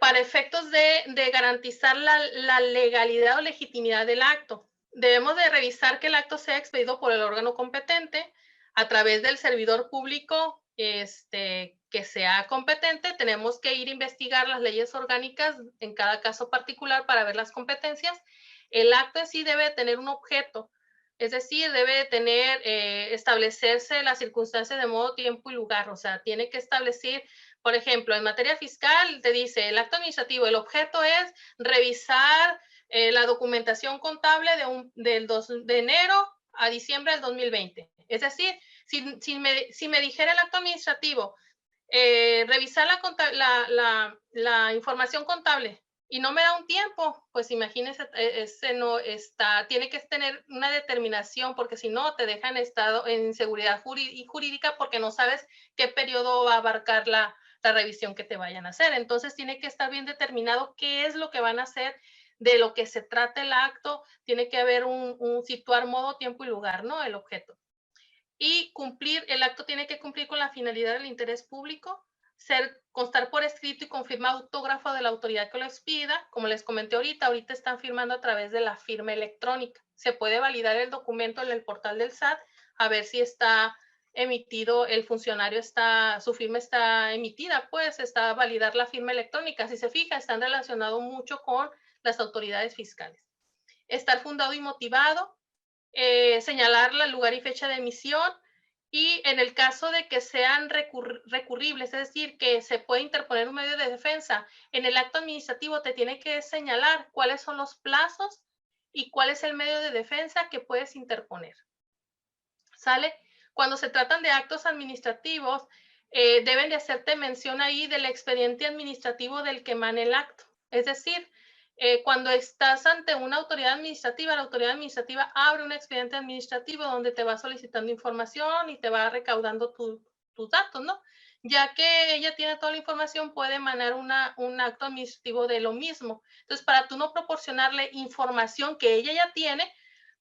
S2: Para efectos de garantizar la legalidad o legitimidad del acto, debemos de revisar que el acto sea expedido por el órgano competente a través del servidor público que sea competente. Tenemos que ir a investigar las leyes orgánicas en cada caso particular para ver las competencias. El acto en sí debe tener un objeto, es decir, debe tener, establecerse las circunstancias de modo, tiempo y lugar. O sea, tiene que establecer, por ejemplo, en materia fiscal te dice el acto administrativo, el objeto es revisar la documentación contable de enero a diciembre del 2020. Es decir, si me dijera el acto administrativo, revisar la información contable y no me da un tiempo, pues imagínese, ese no está, tiene que tener una determinación, porque si no te deja en estado en inseguridad jurídica porque no sabes qué periodo va a abarcar la revisión que te vayan a hacer. Entonces tiene que estar bien determinado qué es lo que van a hacer, de lo que se trata el acto. Tiene que haber un situar modo, tiempo y lugar, ¿no? El objeto. Y cumplir, el acto tiene que cumplir con la finalidad del interés público, constar por escrito y confirmar autógrafo de la autoridad que lo expida. Como les comenté ahorita están firmando a través de la firma electrónica. Se puede validar el documento en el portal del SAT, a ver si está emitido, el funcionario su firma está emitida, pues está a validar la firma electrónica. Si se fija, están relacionados mucho con las autoridades fiscales. Estar fundado y motivado, señalar el lugar y fecha de emisión, y en el caso de que sean recurribles, es decir, que se puede interponer un medio de defensa, en el acto administrativo te tiene que señalar cuáles son los plazos y cuál es el medio de defensa que puedes interponer. ¿Sale? Cuando se tratan de actos administrativos, deben de hacerte mención ahí del expediente administrativo del que emana el acto. Es decir, cuando estás ante una autoridad administrativa, la autoridad administrativa abre un expediente administrativo donde te va solicitando información y te va recaudando tus datos, ¿no? Ya que ella tiene toda la información, puede emanar un acto administrativo de lo mismo. Entonces, para tú no proporcionarle información que ella ya tiene,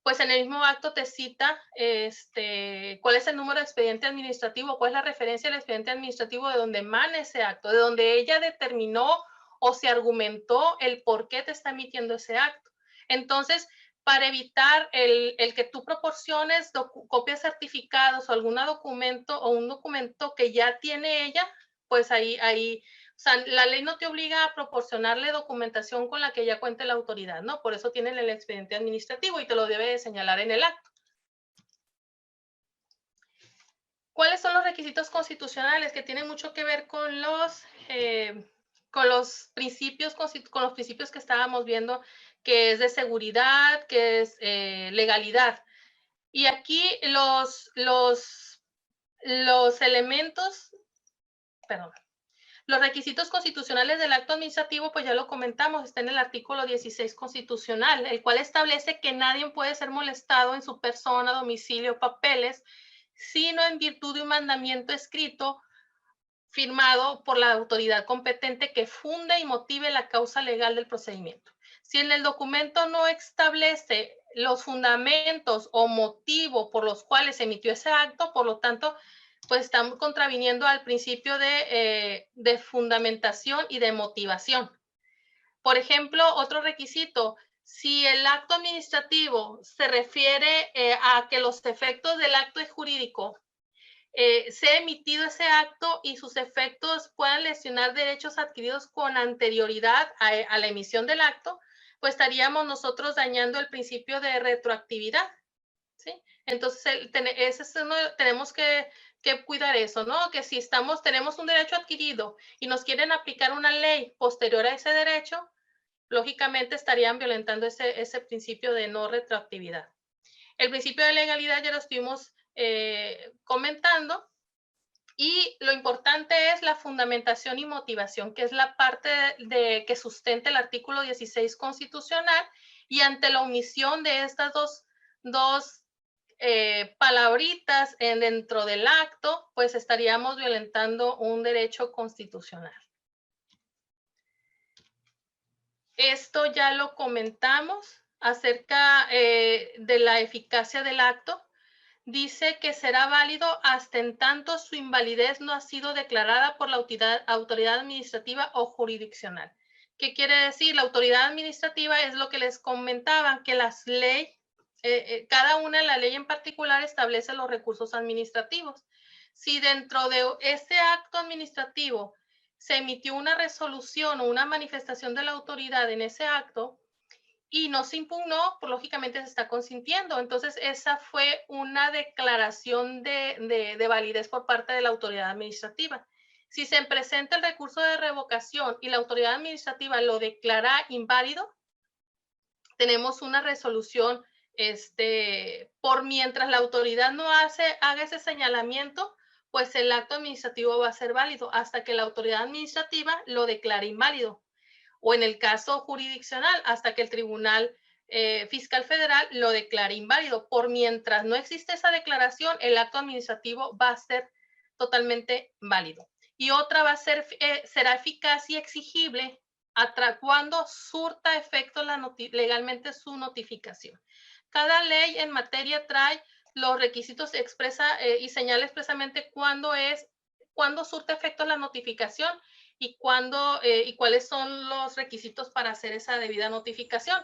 S2: pues en el mismo acto te cita cuál es el número de expediente administrativo, cuál es la referencia del expediente administrativo de donde emana ese acto, de donde ella determinó o se argumentó el por qué te está emitiendo ese acto. Entonces, para evitar el que tú proporciones copias certificadas o algún documento o un documento que ya tiene ella, pues ahí, o sea, la ley no te obliga a proporcionarle documentación con la que ya cuente la autoridad, ¿no? Por eso tienen el expediente administrativo y te lo debe de señalar en el acto. ¿Cuáles son los requisitos constitucionales? Que tienen mucho que ver con los principios que estábamos viendo, que es de seguridad, que es legalidad. Y aquí los elementos, perdón, Los requisitos constitucionales del acto administrativo, pues ya lo comentamos, está en el artículo 16 constitucional, el cual establece que nadie puede ser molestado en su persona, domicilio o papeles, sino en virtud de un mandamiento escrito firmado por la autoridad competente que funde y motive la causa legal del procedimiento. Si en el documento no establece los fundamentos o motivo por los cuales se emitió ese acto, por lo tanto, pues estamos contraviniendo al principio de fundamentación y de motivación. Por ejemplo, otro requisito, si el acto administrativo se refiere a que los efectos del acto jurídico se ha emitido ese acto y sus efectos puedan lesionar derechos adquiridos con anterioridad a la emisión del acto, pues estaríamos nosotros dañando el principio de retroactividad, ¿sí? Entonces, tenemos que cuidar eso, ¿no? Que si tenemos un derecho adquirido y nos quieren aplicar una ley posterior a ese derecho, lógicamente estarían violentando ese principio de no retroactividad. El principio de legalidad ya lo estuvimos comentando, y lo importante es la fundamentación y motivación, que es la parte que sustenta el artículo 16 constitucional, y ante la omisión de estas dos palabritas dentro del acto, pues estaríamos violentando un derecho constitucional. Esto ya lo comentamos acerca de la eficacia del acto. Dice que será válido hasta en tanto su invalidez no ha sido declarada por la autoridad administrativa o jurisdiccional. ¿Qué quiere decir? La autoridad administrativa es lo que les comentaba, que las leyes, cada una de la ley en particular establece los recursos administrativos. Si dentro de ese acto administrativo se emitió una resolución o una manifestación de la autoridad en ese acto, y no se impugnó, pues lógicamente se está consintiendo. Entonces, esa fue una declaración de validez por parte de la autoridad administrativa. Si se presenta el recurso de revocación y la autoridad administrativa lo declara inválido, tenemos una resolución por mientras la autoridad no haga ese señalamiento, pues el acto administrativo va a ser válido hasta que la autoridad administrativa lo declare inválido. O en el caso jurisdiccional, hasta que el Tribunal Fiscal Federal lo declare inválido. Por mientras no existe esa declaración, el acto administrativo va a ser totalmente válido. Y otra será eficaz y exigible cuando surta efecto legalmente su notificación. Cada ley en materia trae los requisitos y señala expresamente cuándo surta efecto la notificación y cuáles son los requisitos para hacer esa debida notificación.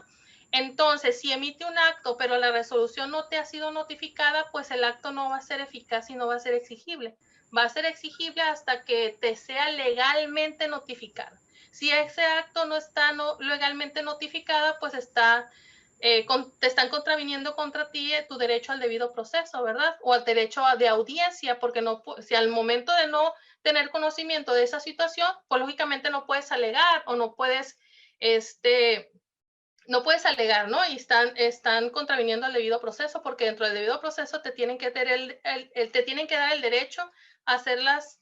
S2: Entonces, si emite un acto, pero la resolución no te ha sido notificada, pues el acto no va a ser eficaz y no va a ser exigible. Va a ser exigible hasta que te sea legalmente notificado. Si ese acto no está legalmente notificada, pues te están contraviniendo contra ti tu derecho al debido proceso, ¿verdad? O al derecho de audiencia, porque si al momento de no tener conocimiento de esa situación, pues lógicamente no puedes alegar o no puedes alegar, ¿no? Y están contraviniendo al debido proceso, porque dentro del debido proceso te tienen que dar el derecho a hacer las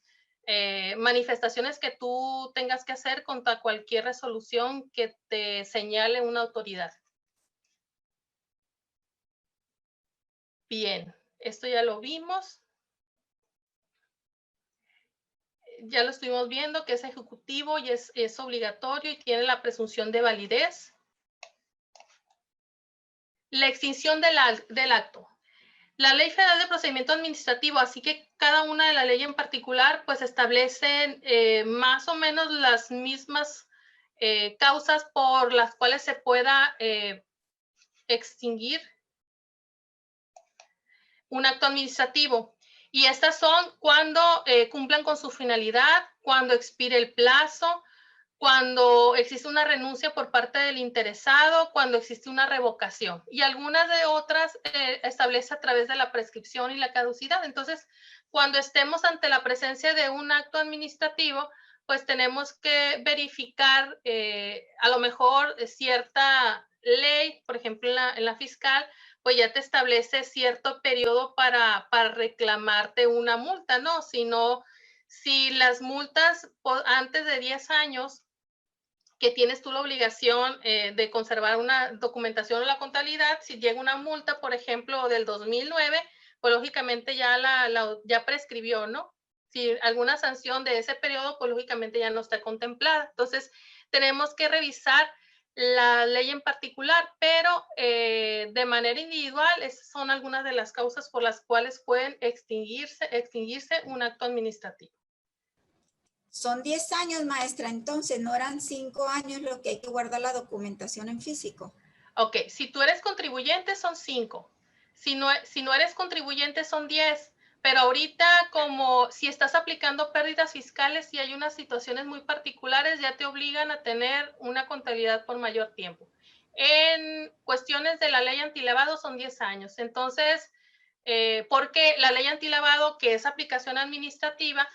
S2: manifestaciones que tú tengas que hacer contra cualquier resolución que te señale una autoridad. Bien, esto ya lo vimos. Ya lo estuvimos viendo, que es ejecutivo y es obligatorio y tiene la presunción de validez. La extinción del acto. La Ley Federal de Procedimiento Administrativo, así que cada una de la ley en particular, pues establecen más o menos las mismas causas por las cuales se pueda extinguir un acto administrativo. Y estas son cuando cumplan con su finalidad, cuando expire el plazo, cuando existe una renuncia por parte del interesado, cuando existe una revocación. Y algunas de otras establece a través de la prescripción y la caducidad. Entonces, cuando estemos ante la presencia de un acto administrativo, pues tenemos que verificar a lo mejor cierta ley, por ejemplo en la fiscal, pues ya te establece cierto periodo para reclamarte una multa, ¿no? Si si las multas antes de 10 años que tienes tú la obligación de conservar una documentación o la contabilidad, si llega una multa, por ejemplo, del 2009, pues lógicamente ya ya prescribió, ¿no? Si alguna sanción de ese periodo, pues lógicamente ya no está contemplada. Entonces, tenemos que revisar la ley en particular, pero de manera individual, esas son algunas de las causas por las cuales pueden extinguirse un acto administrativo.
S7: Son 10 años, maestra, entonces no eran 5 años lo que hay que guardar la documentación en físico.
S2: Ok, si tú eres contribuyente son 5. Si no eres contribuyente son 10. Pero ahorita, como si estás aplicando pérdidas fiscales y hay unas situaciones muy particulares, ya te obligan a tener una contabilidad por mayor tiempo. En cuestiones de la ley antilavado son 10 años. Entonces, porque la ley antilavado, que es aplicación administrativa,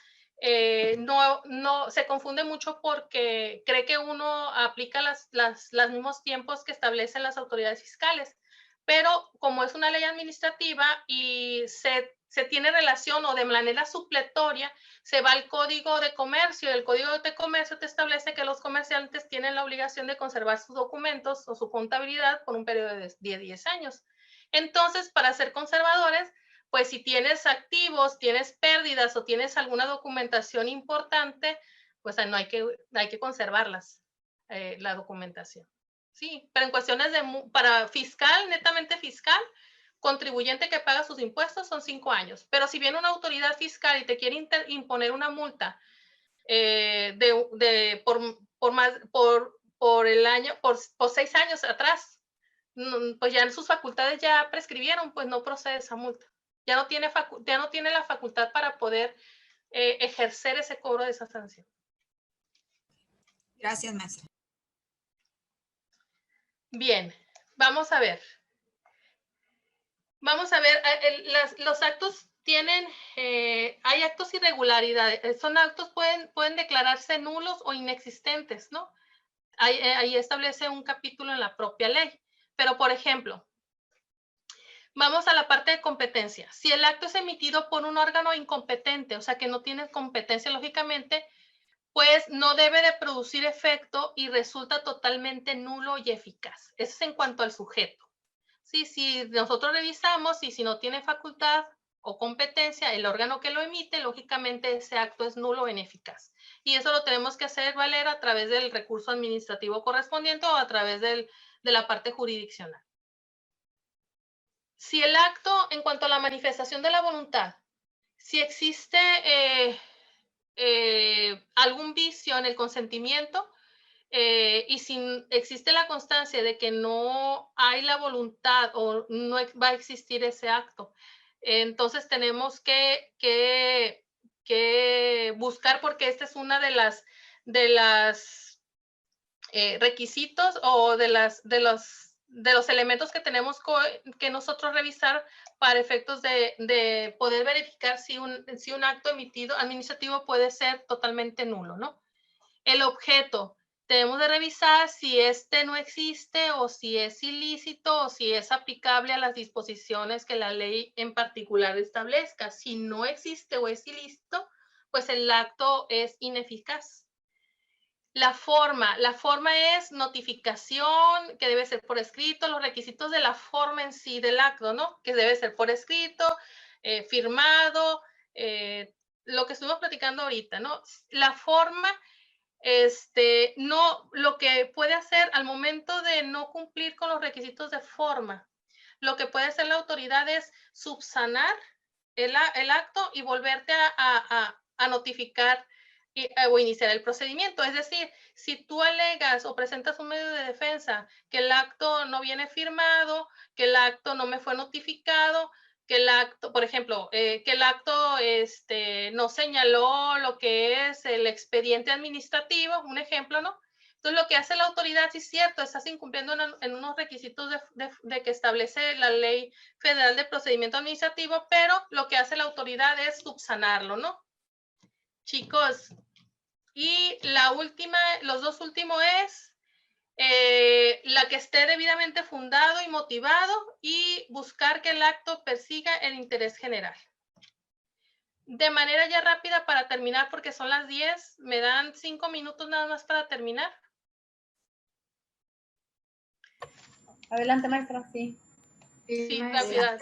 S2: no se confunde mucho porque cree que uno aplica los mismos tiempos que establecen las autoridades fiscales. Pero como es una ley administrativa y se tiene relación o de manera supletoria, se va al Código de Comercio. El Código de Comercio te establece que los comerciantes tienen la obligación de conservar sus documentos o su contabilidad por un periodo de 10 años. Entonces, para ser conservadores, pues si tienes activos, tienes pérdidas o tienes alguna documentación importante, pues no hay que conservarlas, la documentación. Sí, pero en cuestiones para fiscal, netamente fiscal, contribuyente que paga sus impuestos son 5 años. Pero si viene una autoridad fiscal y te quiere imponer una multa por el año, por 6 años atrás, pues ya sus facultades ya prescribieron, pues no procede esa multa. Ya no tiene la facultad para poder ejercer ese cobro de esa sanción.
S7: Gracias, maestra.
S2: Bien, vamos a ver. Vamos a ver, los actos tienen, hay actos irregularidades. Son actos, pueden declararse nulos o inexistentes, ¿no? Ahí establece un capítulo en la propia ley. Pero, por ejemplo, vamos a la parte de competencia. Si el acto es emitido por un órgano incompetente, o sea, que no tiene competencia lógicamente, pues no debe de producir efecto y resulta totalmente nulo y eficaz. Eso es en cuanto al sujeto. Sí, si nosotros revisamos y si no tiene facultad o competencia, el órgano que lo emite, lógicamente ese acto es nulo o ineficaz. Y eso lo tenemos que hacer valer a través del recurso administrativo correspondiente o a través de la parte jurisdiccional. Si el acto, en cuanto a la manifestación de la voluntad, si existe algún vicio en el consentimiento, y si existe la constancia de que no hay la voluntad o no va a existir ese acto, entonces tenemos que buscar, porque esta es una de las requisitos o de los elementos que tenemos que nosotros revisar para efectos de poder verificar si un acto emitido administrativo puede ser totalmente nulo, ¿no? El objeto. Tenemos de revisar si este no existe o si es ilícito o si es aplicable a las disposiciones que la ley en particular establezca. Si no existe o es ilícito, pues el acto es ineficaz. La forma es notificación, que debe ser por escrito, los requisitos de la forma en sí del acto, ¿no? Que debe ser por escrito, firmado, lo que estuvimos platicando ahorita, ¿no? La forma, no, lo que puede hacer al momento de no cumplir con los requisitos de forma, lo que puede hacer la autoridad es subsanar el acto y volverte a notificar o iniciar el procedimiento. Es decir, si tú alegas o presentas un medio de defensa que el acto no viene firmado, que el acto no me fue notificado, que el acto, por ejemplo, que el acto no señaló lo que es el expediente administrativo, un ejemplo, ¿no? Entonces, lo que hace la autoridad, sí es cierto, estás incumpliendo en unos requisitos de que establece la Ley Federal de Procedimiento Administrativo, pero lo que hace la autoridad es subsanarlo, ¿no? Chicos, y los dos últimos es la que esté debidamente fundado y motivado y buscar que el acto persiga el interés general. De manera ya rápida para terminar, porque son las 10, me dan 5 minutos nada más para terminar.
S5: Adelante, maestra, sí.
S2: Sí,
S8: maestra.
S2: rápida.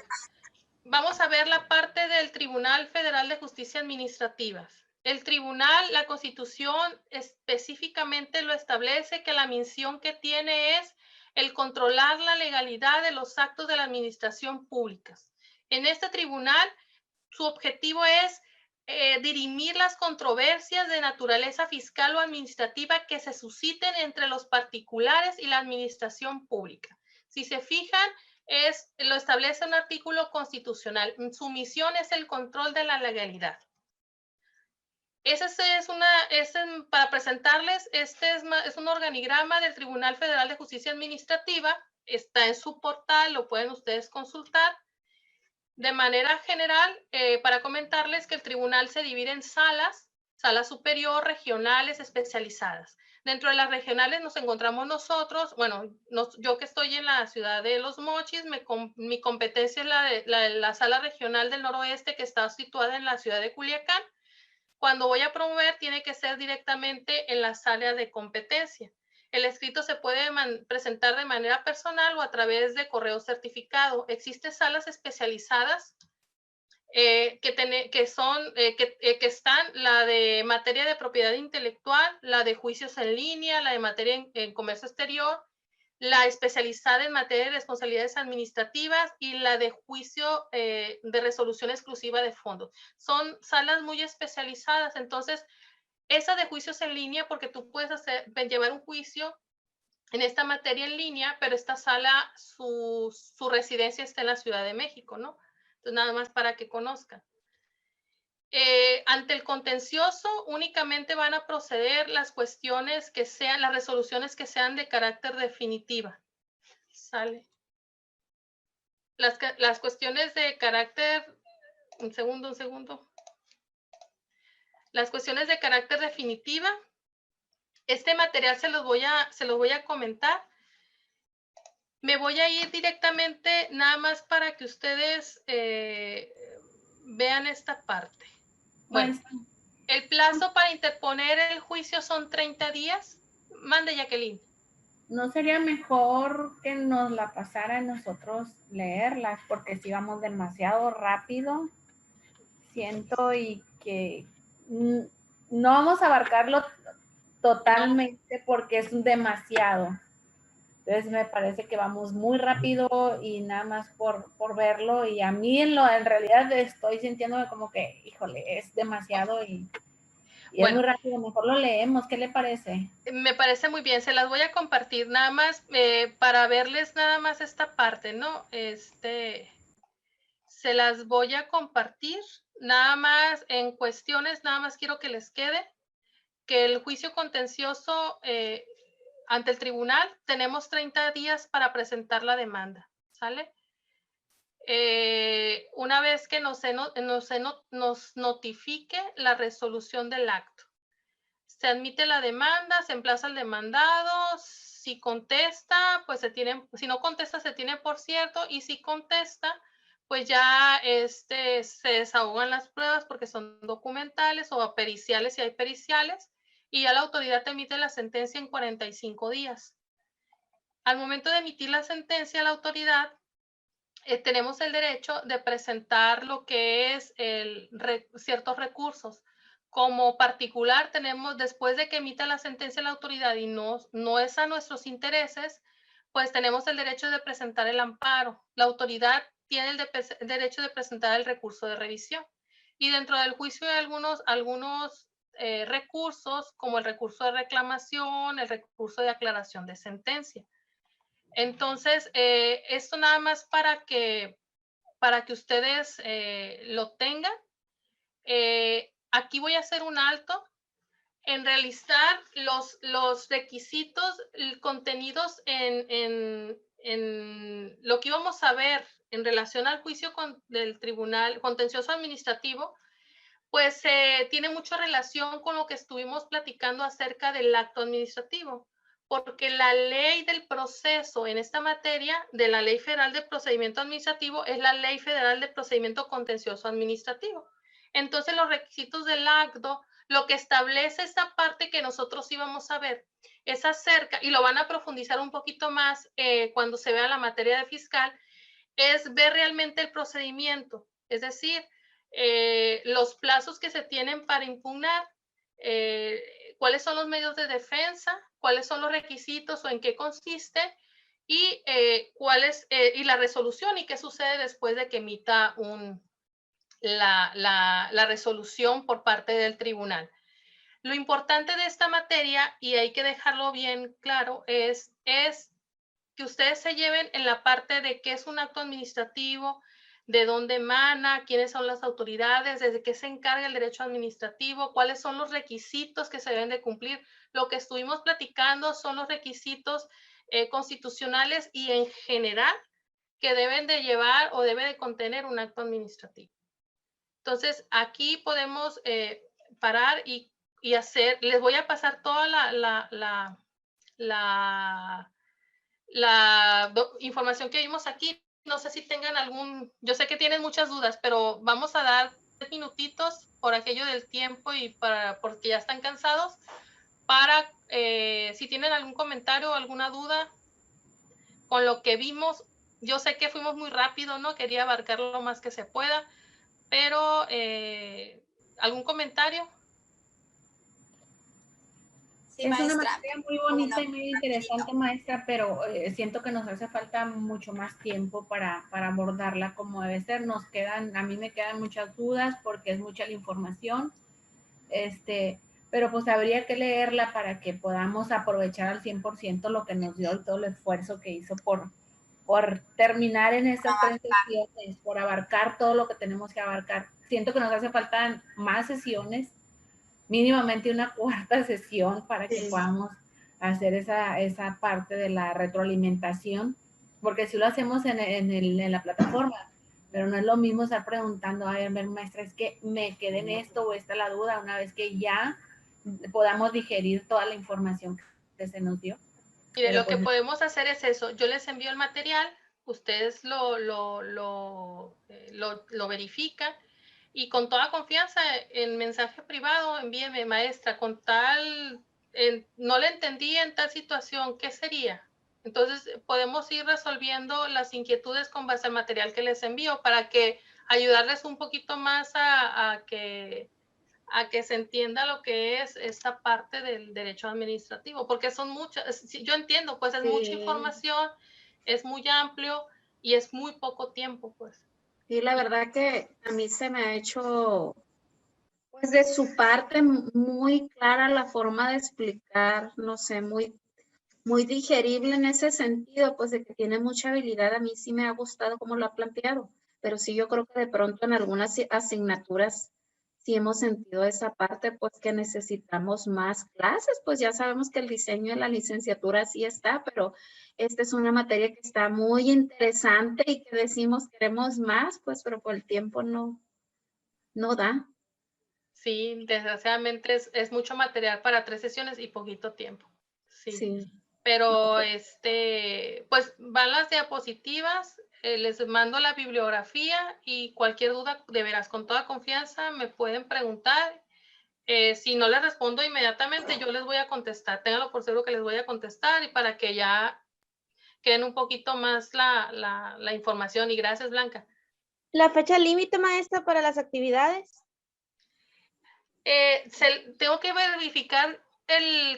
S2: Vamos a ver la parte del Tribunal Federal de Justicia Administrativa. El tribunal, la Constitución específicamente lo establece, que la misión que tiene es el controlar la legalidad de los actos de la administración pública. En este tribunal, su objetivo es dirimir las controversias de naturaleza fiscal o administrativa que se susciten entre los particulares y la administración pública. Si se fijan, lo establece un artículo constitucional. Su misión es el control de la legalidad. Para presentarles, este es un organigrama del Tribunal Federal de Justicia Administrativa. Está en su portal, lo pueden ustedes consultar. De manera general, para comentarles que el tribunal se divide en salas superior, regionales, especializadas. Dentro de las regionales nos encontramos nosotros, bueno, yo que estoy en la ciudad de Los Mochis, mi competencia es la sala regional del noroeste, que está situada en la ciudad de Culiacán. Cuando voy a promover, tiene que ser directamente en la sala de competencia. El escrito se puede presentar de manera personal o a través de correo certificado. Existen salas especializadas que están la de materia de propiedad intelectual, la de juicios en línea, la de materia en comercio exterior, la especializada en materia de responsabilidades administrativas y la de juicio de resolución exclusiva de fondos. Son salas muy especializadas. Entonces, esa de juicios en línea, porque tú puedes llevar un juicio en esta materia en línea, pero esta sala, su residencia está en la Ciudad de México, ¿no? Entonces, nada más para que conozcan. Ante el contencioso, únicamente van a proceder las cuestiones que sean, las resoluciones que sean de carácter definitiva. ¿Sale? Las cuestiones de carácter, un segundo. Las cuestiones de carácter definitiva, este material se los voy a comentar. Me voy a ir directamente nada más para que ustedes vean esta parte. Bueno, el plazo para interponer el juicio son 30 días. Mande, Jacqueline.
S5: ¿No sería mejor que nos la pasara a nosotros leerlas? Porque si vamos demasiado rápido, siento y que no vamos a abarcarlo totalmente porque es demasiado. Entonces me parece que vamos muy rápido y nada más por verlo, y a mí en realidad estoy sintiéndome como que, híjole, es demasiado y bueno, es muy rápido, mejor lo leemos. ¿Qué le parece?
S2: Me parece muy bien, se las voy a compartir nada más para verles nada más esta parte, ¿no? Se las voy a compartir nada más en cuestiones, nada más quiero que les quede que el juicio contencioso ante el tribunal tenemos 30 días para presentar la demanda, ¿sale? Una vez que nos notifique la resolución del acto. Se admite la demanda, se emplaza el demandado, si contesta, pues si no contesta, se tiene por cierto, y si contesta, pues ya se desahogan las pruebas porque son documentales o periciales si hay periciales, y ya la autoridad te emite la sentencia en 45 días. Al momento de emitir la sentencia, la autoridad tenemos el derecho de presentar lo que es ciertos recursos. Como particular, tenemos, después de que emita la sentencia la autoridad y no es a nuestros intereses, pues tenemos el derecho de presentar el amparo. La autoridad tiene el derecho de presentar el recurso de revisión. Y dentro del juicio hay algunos recursos, como el recurso de reclamación, el recurso de aclaración de sentencia. Entonces, esto nada más para que ustedes lo tengan. Aquí voy a hacer un alto en realizar los requisitos contenidos en lo que íbamos a ver en relación al juicio del Tribunal Contencioso Administrativo, pues tiene mucha relación con lo que estuvimos platicando acerca del acto administrativo, porque la ley del proceso en esta materia de la Ley Federal de Procedimiento Administrativo es la Ley Federal de Procedimiento Contencioso Administrativo. Entonces los requisitos del acto, lo que establece esta parte que nosotros íbamos a ver, es acerca, y lo van a profundizar un poquito más cuando se vea la materia de fiscal, es ver realmente el procedimiento, es decir, los plazos que se tienen para impugnar, cuáles son los medios de defensa, cuáles son los requisitos o en qué consiste, y y la resolución y qué sucede después de que emita la resolución por parte del tribunal. Lo importante de esta materia, y hay que dejarlo bien claro, es que ustedes se lleven en la parte de qué es un acto administrativo, de dónde emana, quiénes son las autoridades, desde qué se encarga el derecho administrativo, cuáles son los requisitos que se deben de cumplir. Lo que estuvimos platicando son los requisitos constitucionales y en general que deben de llevar o debe de contener un acto administrativo. Entonces, aquí podemos parar y hacer, les voy a pasar toda la información que vimos aquí. No sé si tengan yo sé que tienen muchas dudas, pero vamos a dar 3 minutitos por aquello del tiempo y porque ya están cansados, para si tienen algún comentario o alguna duda con lo que vimos. Yo sé que fuimos muy rápido, ¿no? Quería abarcar lo más que se pueda, pero ¿algún comentario?
S7: Sí,
S5: es
S7: maestra.
S5: una materia muy bonita y muy interesante, maestra, pero siento que nos hace falta mucho más tiempo para abordarla como debe ser. A mí me quedan muchas dudas porque es mucha la información, pero pues habría que leerla para que podamos aprovechar al 100% lo que nos dio y todo el esfuerzo que hizo por terminar en estas 3 sesiones, por abarcar todo lo que tenemos que abarcar. Siento que nos hace falta más sesiones, mínimamente una 4ª sesión para que podamos hacer esa parte de la retroalimentación, porque si lo hacemos en la plataforma, pero no es lo mismo estar preguntando, a ver, maestra, es que me quedé en esto o esta la duda, una vez que ya podamos digerir toda la información que se nos dio.
S2: Mire, lo que podemos hacer es eso. Yo les envío el material, ustedes lo verifican y con toda confianza en mensaje privado envíeme, maestra, con tal, no le entendí en tal situación, ¿qué sería? Entonces podemos ir resolviendo las inquietudes con base al material que les envío para que ayudarles un poquito más a que se entienda lo que es esta parte del derecho administrativo, porque son muchas, yo entiendo, pues es mucha información, es muy amplio y es muy poco tiempo, pues.
S8: Sí, la verdad que a mí se me ha hecho, pues de su parte, muy clara la forma de explicar, no sé, muy digerible en ese sentido, pues de que tiene mucha habilidad. A mí sí me ha gustado cómo lo ha planteado, pero sí yo creo que de pronto en algunas asignaturas sí hemos sentido esa parte, pues que necesitamos más clases. Pues ya sabemos que el diseño de la licenciatura sí está, pero esta es una materia que está muy interesante y que decimos queremos más, pues pero por el tiempo no da.
S2: Sí, desgraciadamente es mucho material para 3 sesiones y poquito tiempo. Sí. Pero pues van las diapositivas, les mando la bibliografía y cualquier duda, de veras, con toda confianza, me pueden preguntar. Si no les respondo inmediatamente, yo les voy a contestar. Ténganlo por seguro que les voy a contestar y para que ya queden un poquito más la información. Y gracias, Blanca.
S9: ¿La fecha límite, maestra, para las actividades?
S2: Tengo que verificar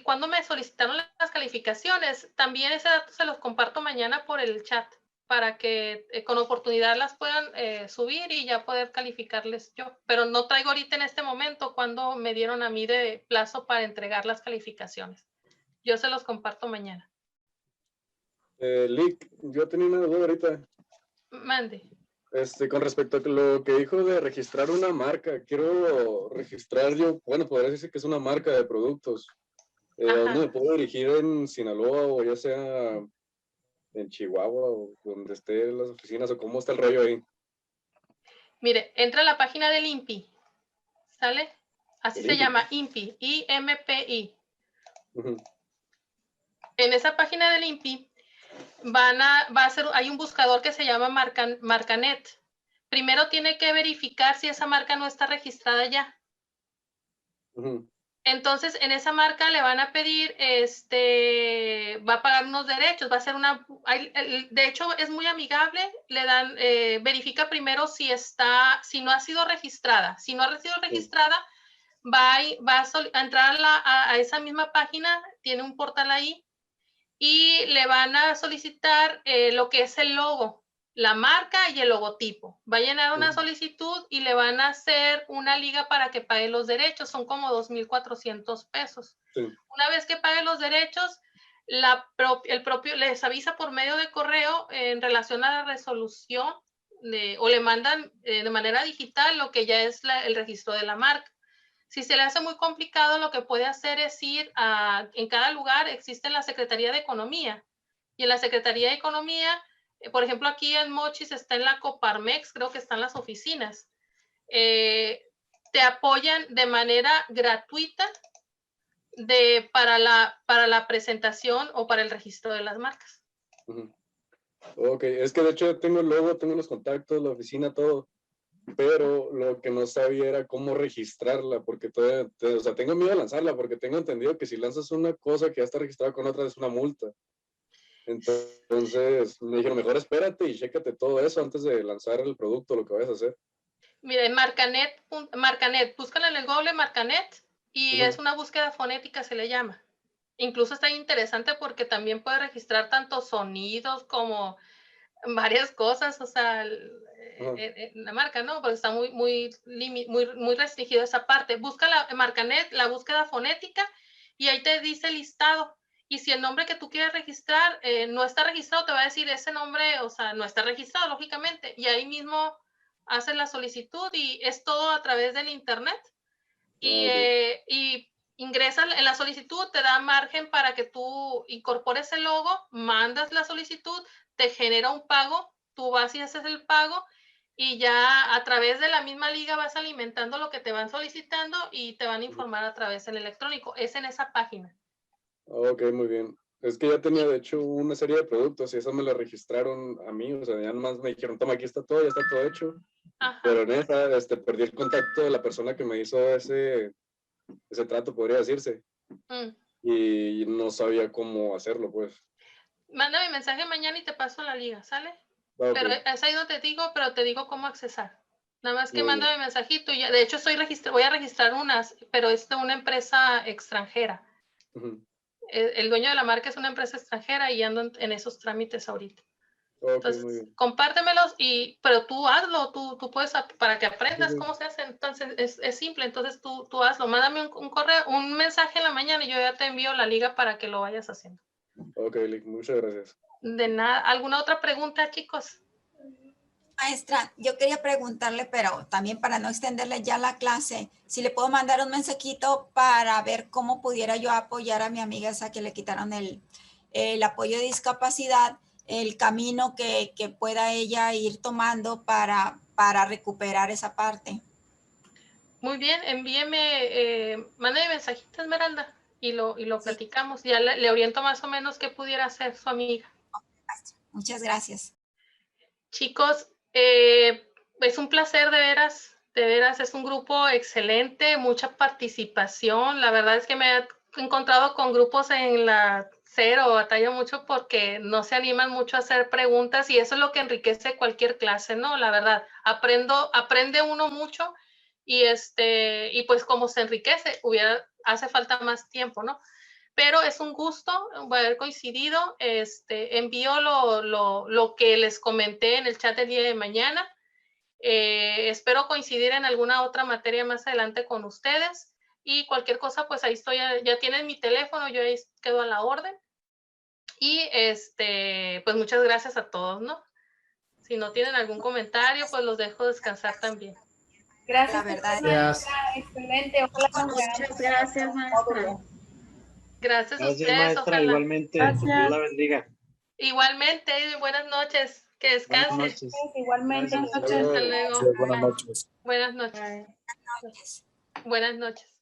S2: cuando me solicitaron las calificaciones. También ese dato se los comparto mañana por el chat para que con oportunidad las puedan subir y ya poder calificarles yo. Pero no traigo ahorita en este momento cuando me dieron a mí de plazo para entregar las calificaciones. Yo se los comparto mañana.
S6: Lick, yo tenía una duda ahorita.
S2: Mande.
S6: Con respecto a lo que dijo de registrar una marca, quiero registrar yo, bueno, podría decir que es una marca de productos. ¿A dónde me puedo dirigir en Sinaloa o ya sea en Chihuahua o donde estén las oficinas o cómo está el rollo ahí?
S2: Mire, entra a la página del INPI, ¿sale? Así se llama, INPI, IMPI. En esa página del INPI hay un buscador que se llama Marcanet. primero tiene que verificar si esa marca no está registrada ya. Entonces, en esa marca le van a pedir, va a pagar unos derechos, va a ser de hecho, es muy amigable, le dan, verifica primero si no ha sido registrada. Si no ha sido registrada, va a entrar a esa misma página, tiene un portal ahí, y le van a solicitar lo que es el logo, la marca y el logotipo. Va a llenar una solicitud y le van a hacer una liga para que pague los derechos. Son como 2,400 pesos. Sí. Una vez que pague los derechos, el propio les avisa por medio de correo en relación a la resolución o le mandan de manera digital lo que ya es el registro de la marca. Si se le hace muy complicado, lo que puede hacer es ir en cada lugar existe la Secretaría de Economía. Y en la Secretaría de Economía, por ejemplo, aquí en Mochis está en la Coparmex, creo que están las oficinas. Te apoyan de manera gratuita para la presentación o para el registro de las marcas.
S6: Ok, es que de hecho tengo el logo, tengo los contactos, la oficina, todo. Pero lo que no sabía era cómo registrarla, porque o sea, tengo miedo a lanzarla, porque tengo entendido que si lanzas una cosa que ya está registrada con otra es una multa. Entonces me dijeron, mejor espérate y chécate todo eso antes de lanzar el producto, lo que vayas a hacer.
S2: Mira, en Marcanet, búscala en el Google Marcanet y es una búsqueda fonética, se le llama. Incluso está interesante porque también puede registrar tanto sonidos como varias cosas, o sea, la marca, ¿no? Porque está muy restringido esa parte. Busca en Marcanet la búsqueda fonética y ahí te dice listado. Y si el nombre que tú quieres registrar no está registrado, te va a decir ese nombre, o sea, no está registrado, lógicamente. Y ahí mismo haces la solicitud y es todo a través del internet. Y ingresas en la solicitud, te da margen para que tú incorpores el logo, mandas la solicitud, te genera un pago, tú vas y haces el pago y ya a través de la misma liga vas alimentando lo que te van solicitando y te van a informar a través del electrónico. Es en esa página.
S6: Ok, muy bien. Es que ya tenía, de hecho, una serie de productos y eso me la registraron a mí. O sea, ya nomás me dijeron, toma, aquí está todo, ya está todo hecho. Ajá. Pero en esa, perdí el contacto de la persona que me hizo ese trato, podría decirse. Y no sabía cómo hacerlo, pues.
S2: Mándame mensaje mañana y te paso la liga, ¿sale? Okay. Pero es ahí donde te digo, pero te digo cómo accesar. Nada más que mándame mensajito. Ya, de hecho, voy a registrar unas, pero es de una empresa extranjera. El dueño de la marca es una empresa extranjera y ando en esos trámites ahorita. Okay, entonces, compártemelos, pero tú hazlo, tú puedes, para que aprendas cómo se hace. Entonces, es simple. Entonces, tú hazlo. Mándame un correo, un mensaje en la mañana y yo ya te envío la liga para que lo vayas haciendo.
S6: Ok, muchas gracias.
S2: De nada. ¿Alguna otra pregunta, chicos?
S7: Maestra, yo quería preguntarle, pero también para no extenderle ya la clase, si le puedo mandar un mensajito para ver cómo pudiera yo apoyar a mi amiga esa que le quitaron el apoyo de discapacidad, el camino que pueda ella ir tomando para recuperar esa parte.
S2: Muy bien, envíeme, mándeme mensajito, Esmeralda, y lo platicamos. Ya le oriento más o menos qué pudiera hacer su amiga.
S7: Muchas gracias.
S2: Chicos, es un placer de veras, es un grupo excelente, mucha participación. La verdad es que me he encontrado con grupos en la 0, batalla mucho porque no se animan mucho a hacer preguntas y eso es lo que enriquece cualquier clase, ¿no? La verdad, aprende uno mucho y pues como se enriquece, hace falta más tiempo, ¿no? Pero es un gusto haber coincidido. Envío lo que les comenté en el chat el día de mañana. Espero coincidir en alguna otra materia más adelante con ustedes. Y cualquier cosa, pues ahí estoy. Ya tienen mi teléfono, yo ahí quedo a la orden. Y pues muchas gracias a todos, ¿no? Si no tienen algún comentario, pues los dejo descansar también.
S5: Gracias.
S7: La verdad.
S5: Maestra, excelente.
S8: Muchas gracias, maestra.
S2: Gracias a ustedes.
S10: Maestra,
S2: ojalá.
S10: igualmente.
S9: Gracias.
S10: Dios la bendiga.
S2: Igualmente, buenas noches. Que descansen.
S10: Buenas noches.
S5: Igualmente.
S2: Hasta luego.
S11: Buenas noches.
S2: Buenas noches. Buenas noches.